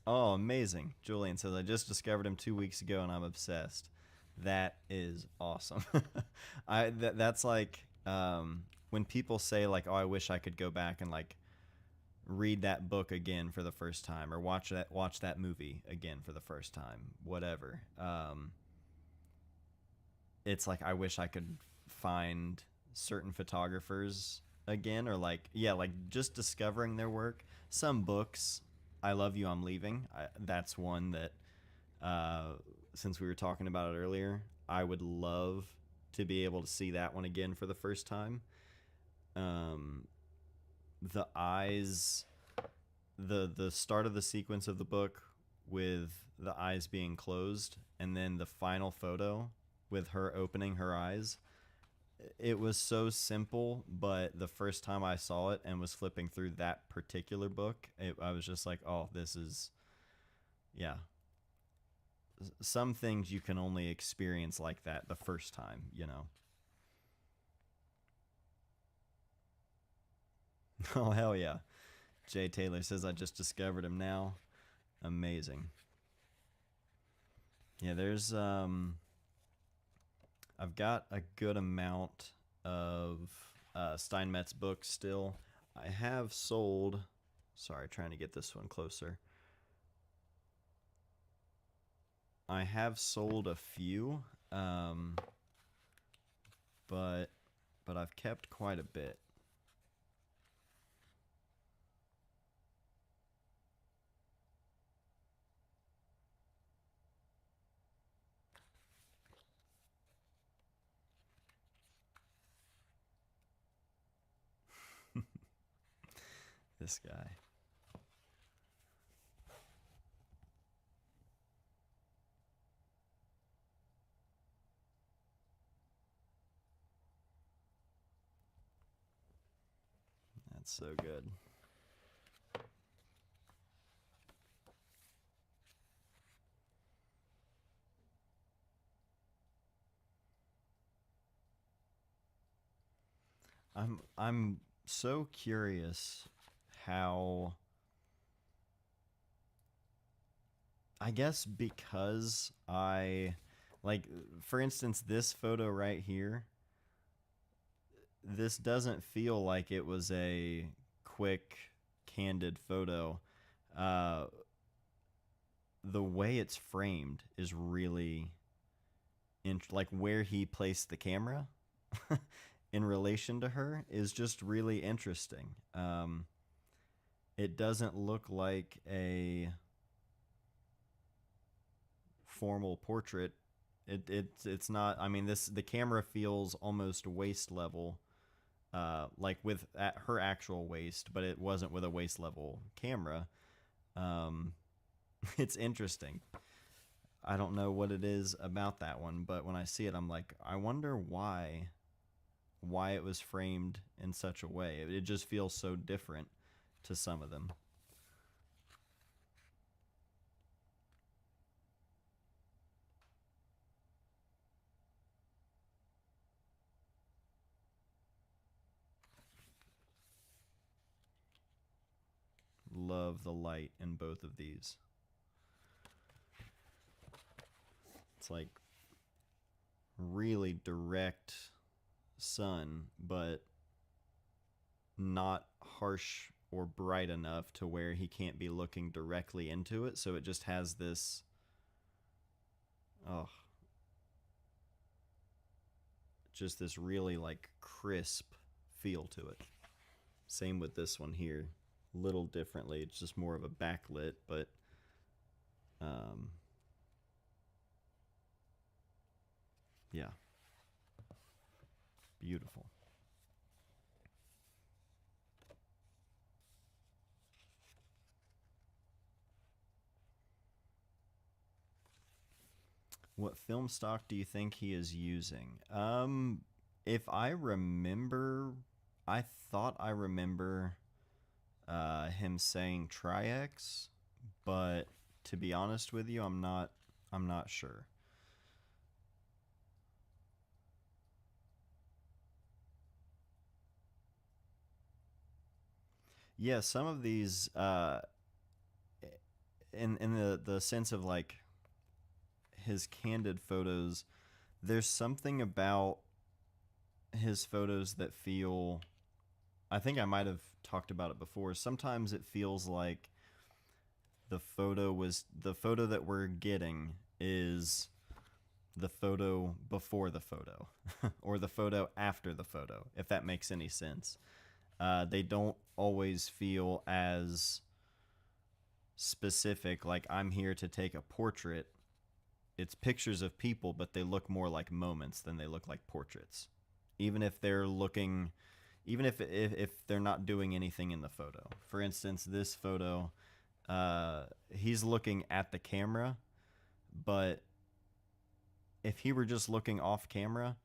Oh, amazing. Julian says, I just discovered him 2 weeks ago and I'm obsessed. That is awesome. That's like when people say like, oh, I wish I could go back and like read that book again for the first time, or watch that movie again for the first time, whatever. It's like I wish I could find certain photographers again, or like, yeah, like just discovering their work. Some books, I Love You, I'm Leaving. That's one that, uh, since we were talking about it earlier, I would love to be able to see that one again for the first time. Um, the eyes, the start of the sequence of the book with the eyes being closed, and then the final photo with her opening her eyes. It was so simple, but the first time I saw it and was flipping through that particular book, I was just like, oh, this is, yeah. Some things you can only experience like that the first time, you know. Oh, hell yeah. Jay Taylor says, I just discovered him now. Amazing. Yeah, I've got a good amount of Steinmetz books still. I have sold, sorry, trying to get this one closer. I have sold a few, um, but I've kept quite a bit. This guy. That's so good. I'm so curious how, I guess because I like, for instance, this photo right here, this doesn't feel like it was a quick candid photo. uh the way it's framed is really like where he placed the camera in relation to her is just really interesting. It doesn't look like a formal portrait. It's not. I mean, the camera feels almost waist level, like with at her actual waist, but it wasn't with a waist level camera. Um, it's interesting. I don't know what it is about that one, but when I see it, I'm like, I wonder why it was framed in such a way. It just feels so different to some of them. Love the light in both of these. It's like really direct sun, but not harsh or bright enough to where he can't be looking directly into it. So it just has this, oh, just this really like crisp feel to it. Same with this one here. Little differently. It's just more of a backlit, but um, yeah, beautiful. What film stock do you think he is using? If I remember, I thought I remember him saying Tri-X, but to be honest with you, I'm not. I'm not sure. Yeah, some of these, in the sense of like his candid photos, there's something about his photos that feel. I think I might have talked about it before. Sometimes it feels like the photo that we're getting is the photo before the photo or the photo after the photo, if that makes any sense. They don't always feel as specific, like I'm here to take a portrait. It's pictures of people, but they look more like moments than they look like portraits. Even if they're looking, even if they're not doing anything in the photo. For instance, this photo, he's looking at the camera, but if he were just looking off camera,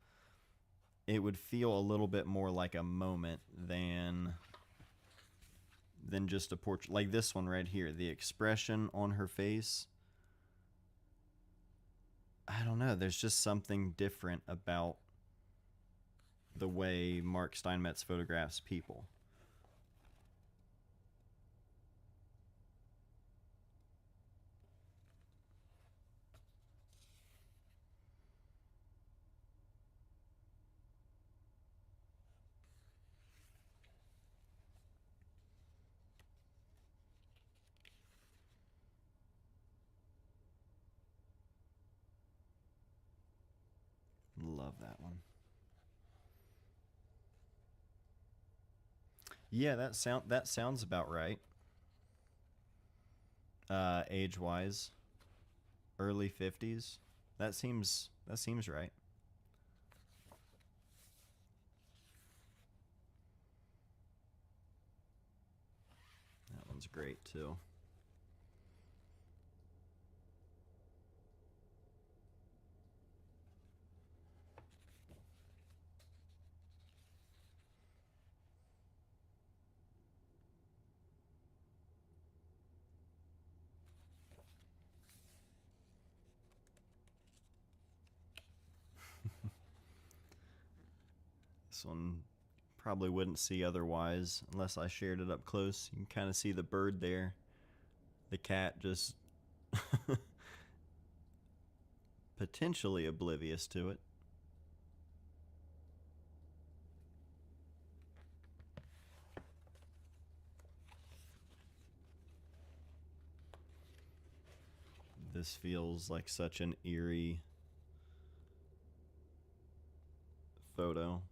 it would feel a little bit more like a moment than just a portrait. Like this one right here, the expression on her face, I don't know, there's just something different about the way Mark Steinmetz photographs people. Love that one. Yeah, that sounds about right. Age wise, early 50s. That seems right. That one's great too. This one probably wouldn't see otherwise unless I shared it up close. You can kind of see the bird there. The cat just potentially oblivious to it. This feels like such an eerie photo.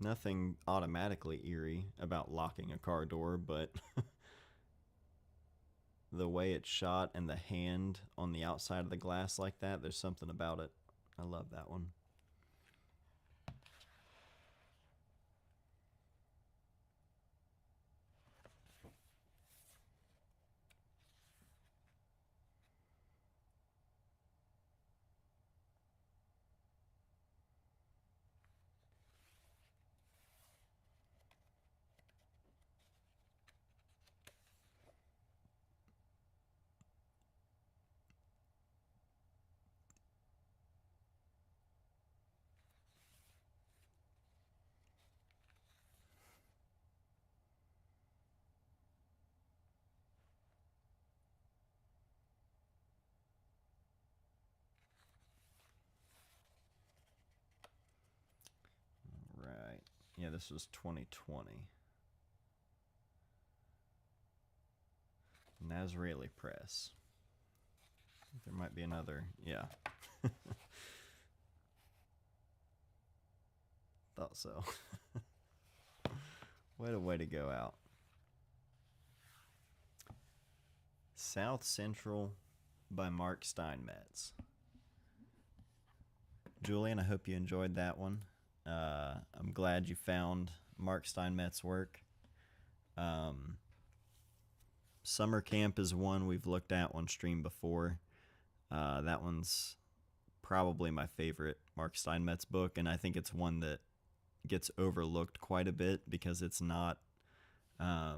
Nothing automatically eerie about locking a car door, but the way it's shot and the hand on the outside of the glass like that, there's something about it. I love that one. Right. Yeah, this was 2020. Nazraeli Press. There might be another. Yeah. Thought so. What a way to go out. South Central by Mark Steinmetz. Julian, I hope you enjoyed that one. I'm glad you found Mark Steinmetz's work. Summer Camp is one we've looked at on stream before. That one's probably my favorite Mark Steinmetz book, and I think it's one that gets overlooked quite a bit because it's not. I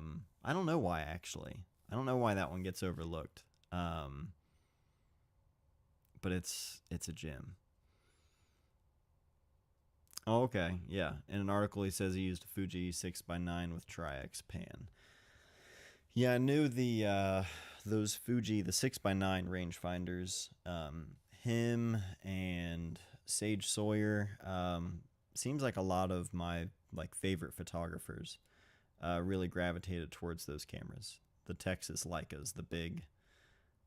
don't know why, actually. I don't know why that one gets overlooked. But it's a gem. Oh, okay, yeah. In an article, he says he used a Fuji 6x9 with Tri-X pan. Yeah, I knew those Fuji, the 6x9 rangefinders. Him and Sage Sawyer. Seems like a lot of my favorite photographers really gravitated towards those cameras. The Texas Leicas, the big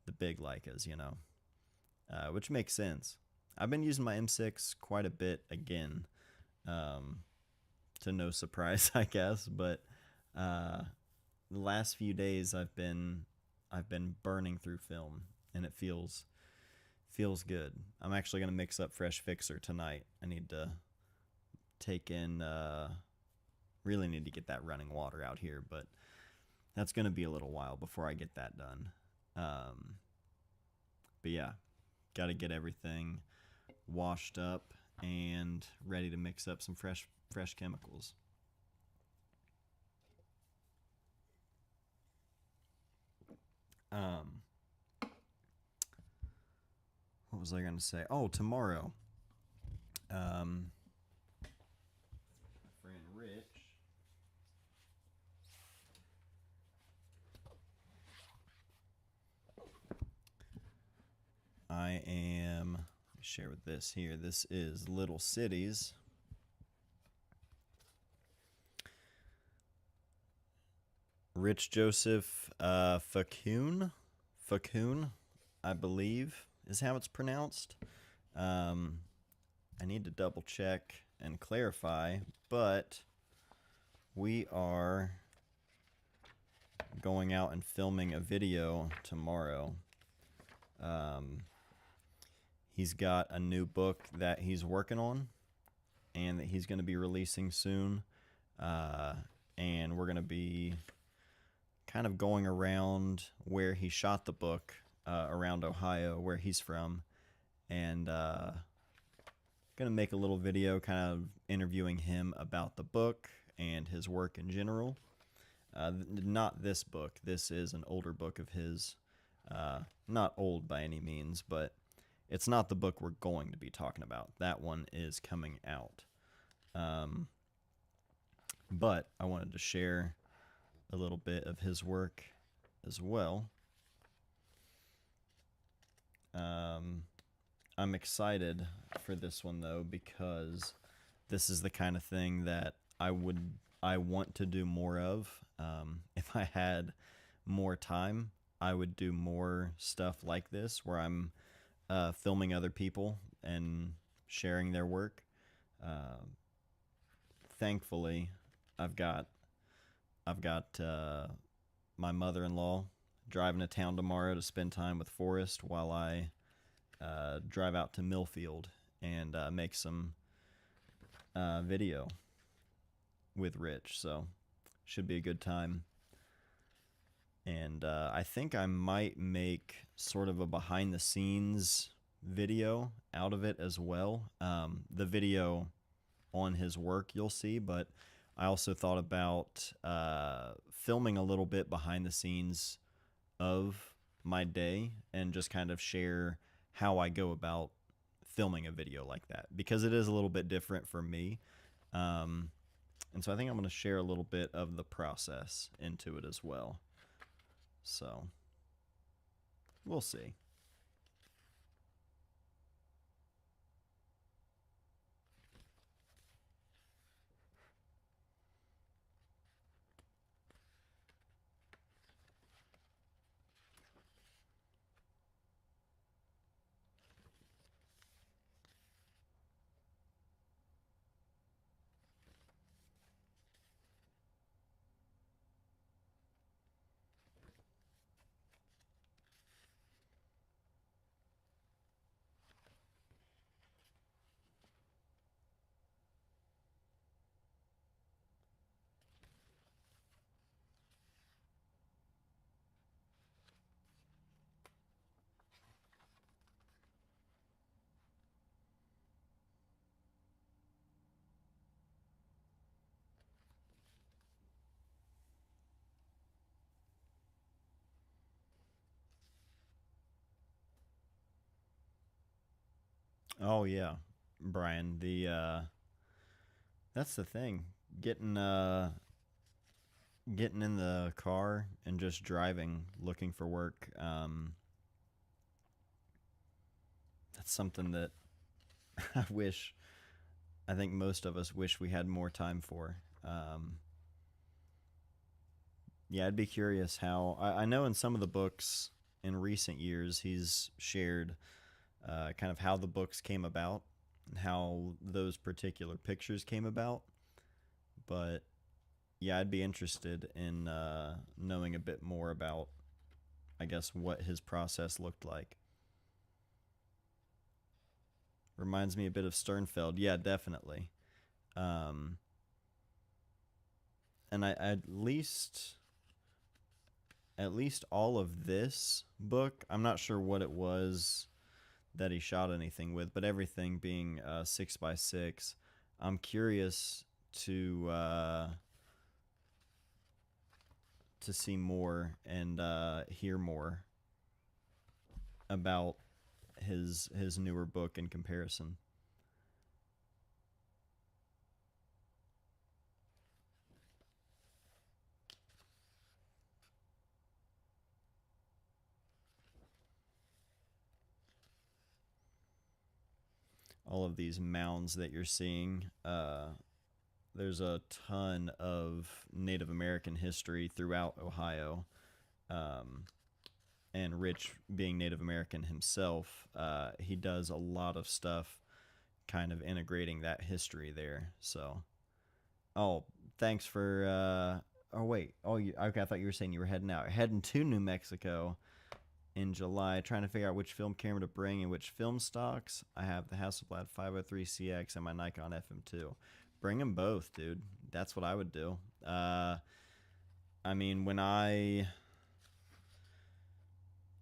Leicas, which makes sense. I've been using my M6 quite a bit again. um, to no surprise, I guess. But the last few days, I've been burning through film, and it feels good. I'm actually gonna mix up Fresh Fixer tonight. I need to take in really need to get that running water out here, but that's gonna be a little while before I get that done. Um, but yeah, got to get everything washed up and ready to mix up some fresh chemicals. Um, what was I going to say? Oh, tomorrow. My friend Rich. I am. Let me share with this here. This is Little Cities. Rich Joseph Facune, I believe is how it's pronounced. I need to double check and clarify, but we are going out and filming a video tomorrow. He's got a new book that he's working on and that he's going to be releasing soon. And we're going to be kind of going around where he shot the book, around Ohio, where he's from, and gonna make a little video kind of interviewing him about the book and his work in general. Not this book. This is an older book of his. Not old by any means, but it's not the book we're going to be talking about. That one is coming out. But I wanted to share a little bit of his work as well. I'm excited for this one though, because this is the kind of thing that I want to do more of. If I had more time, I would do more stuff like this where I'm filming other people and sharing their work. Thankfully, I've got my mother-in-law driving to town tomorrow to spend time with Forrest while I drive out to Millfield and make some video with Rich. So should be a good time. And I think I might make sort of a behind-the-scenes video out of it as well. The video on his work you'll see, but I also thought about filming a little bit behind the scenes of my day and just kind of share how I go about filming a video like that, because it is a little bit different for me. And so I think I'm going to share a little bit of the process into it as well. So we'll see. Oh yeah, Brian. That's the thing. Getting in the car and just driving, looking for work. That's something that I wish. I think most of us wish we had more time for. Yeah, I'd be curious how. I know in some of the books in recent years he's shared kind of how the books came about how those particular pictures came about. But yeah, I'd be interested in knowing a bit more about, I guess, what his process looked like. Reminds me a bit of Sternfeld. Yeah, definitely. Um, and I at least all of this book, I'm not sure what it was that he shot anything with, but everything being 6x6, I'm curious to see more and hear more about his newer book in comparison. All of these mounds that you're seeing, there's a ton of Native American history throughout Ohio. Um, and Rich, being Native American himself, he does a lot of stuff kind of integrating that history there. So, oh, thanks for. Oh wait. Oh, okay. I thought you were saying you were heading out. Heading to New Mexico in July, trying to figure out which film camera to bring and which film stocks. I have the Hasselblad 503CX and my Nikon FM2. Bring them both, dude. That's what I would do. I mean,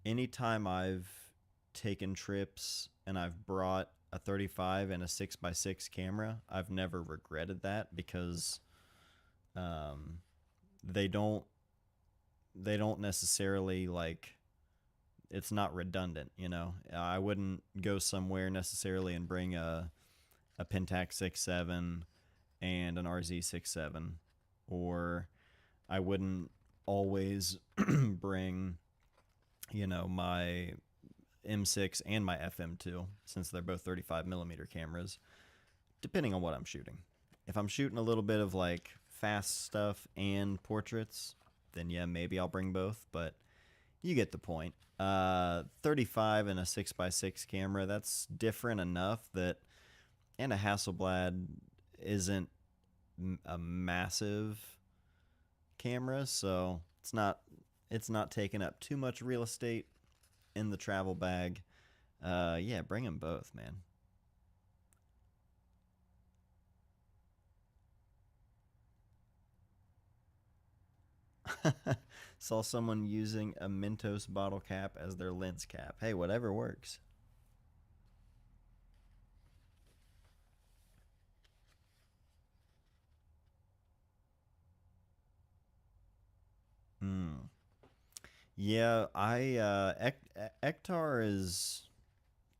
anytime I've taken trips and I've brought a 35 and a 6x6 camera, I've never regretted that because um, they don't necessarily, like, it's not redundant, you know. I wouldn't go somewhere necessarily and bring a Pentax 6.7 and an RZ 6.7, or I wouldn't always bring, you know, my M6 and my FM2, since they're both 35 millimeter cameras, depending on what I'm shooting. If I'm shooting a little bit of like fast stuff and portraits, then yeah, maybe I'll bring both, but you get the point. 35 and a 6x6 camera, that's different enough that, and a Hasselblad isn't a massive camera, so it's not taking up too much real estate in the travel bag. Yeah, bring them both, man. Saw someone using a Mentos bottle cap as their lens cap. Hey, whatever works. Hmm. Yeah, Ektar is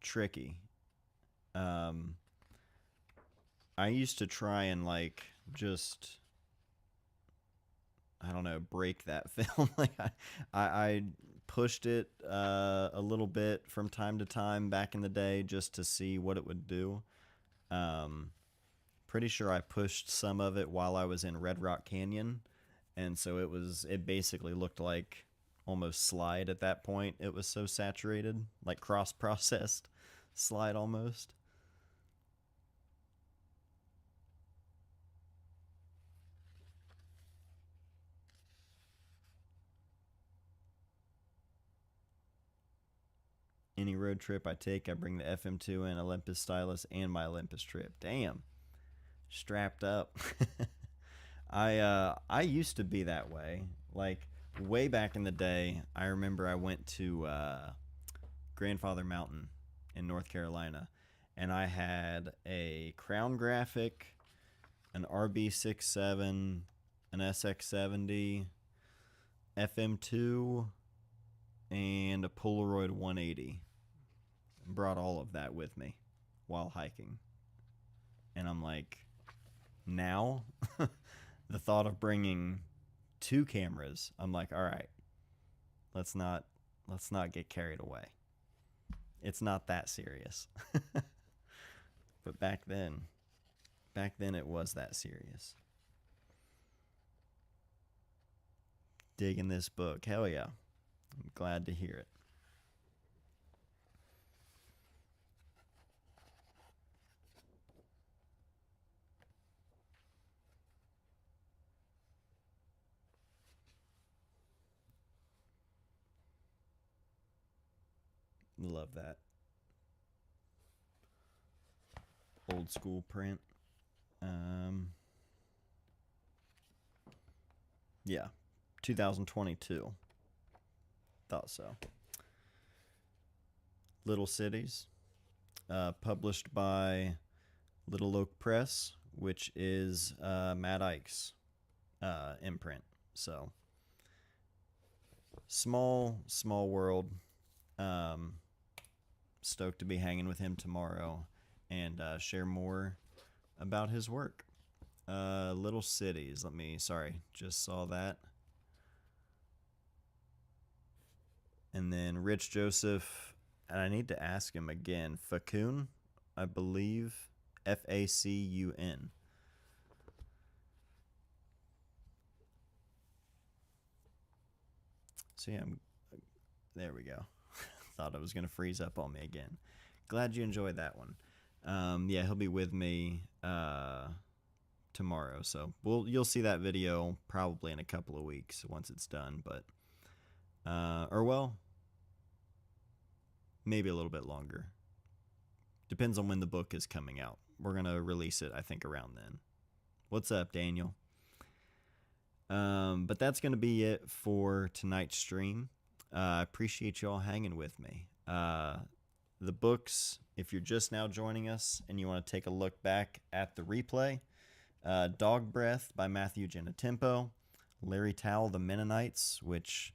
tricky. Um, I used to try and like just, I don't know, break that film. Like I pushed it a little bit from time to time back in the day just to see what it would do. Um, Pretty sure I pushed some of it while I was in Red Rock Canyon, and so it basically looked like almost slide at that point. It was so saturated, like cross processed slide almost. Any road trip I take, I bring the FM2 and Olympus stylus and my Olympus trip. Damn, strapped up. I used to be that way. Like way back in the day, I remember I went to Grandfather Mountain in North Carolina, and I had a Crown Graphic, an RB67, an SX70, FM2, and a Polaroid 180. Brought all of that with me while hiking. And I'm like, now, the thought of bringing two cameras, I'm like, all right, let's not get carried away. It's not that serious. But back then it was that serious. Digging this book. Hell yeah. I'm glad to hear it. Love that. Old school print. Yeah, 2022. Thought so. Little Cities, published by Little Oak Press, which is Matt Ike's imprint. So, small world. Stoked to be hanging with him tomorrow and share more about his work. Little Cities. Just saw that. And then Rich Joseph, and I need to ask him again. Facun, I believe. Facun. So yeah, there we go. Thought it was going to freeze up on me again. Glad you enjoyed that one. Yeah, he'll be with me tomorrow, so you'll see that video probably in a couple of weeks once it's done, but maybe a little bit longer. Depends on when the book is coming out. We're going to release it, I think, around then. What's up, Daniel? But that's going to be it for tonight's stream. I appreciate y'all hanging with me. The books, if you're just now joining us and you want to take a look back at the replay, Dog Breath by Matthew Genetempo, Larry Towle, The Mennonites, which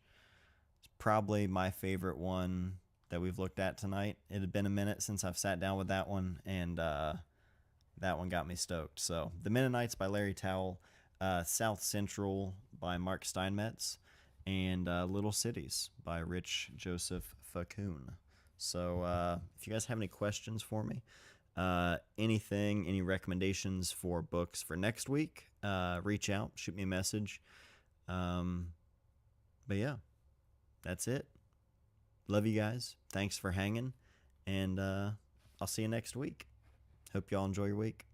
is probably my favorite one that we've looked at tonight. It had been a minute since I've sat down with that one, and that one got me stoked. So, The Mennonites by Larry Towle, South Central by Mark Steinmetz, and Little Cities by Rich Joseph Facun. So, if you guys have any questions for me, any recommendations for books for next week, reach out, shoot me a message. But yeah, that's it. Love you guys. Thanks for hanging, and I'll see you next week. Hope y'all enjoy your week.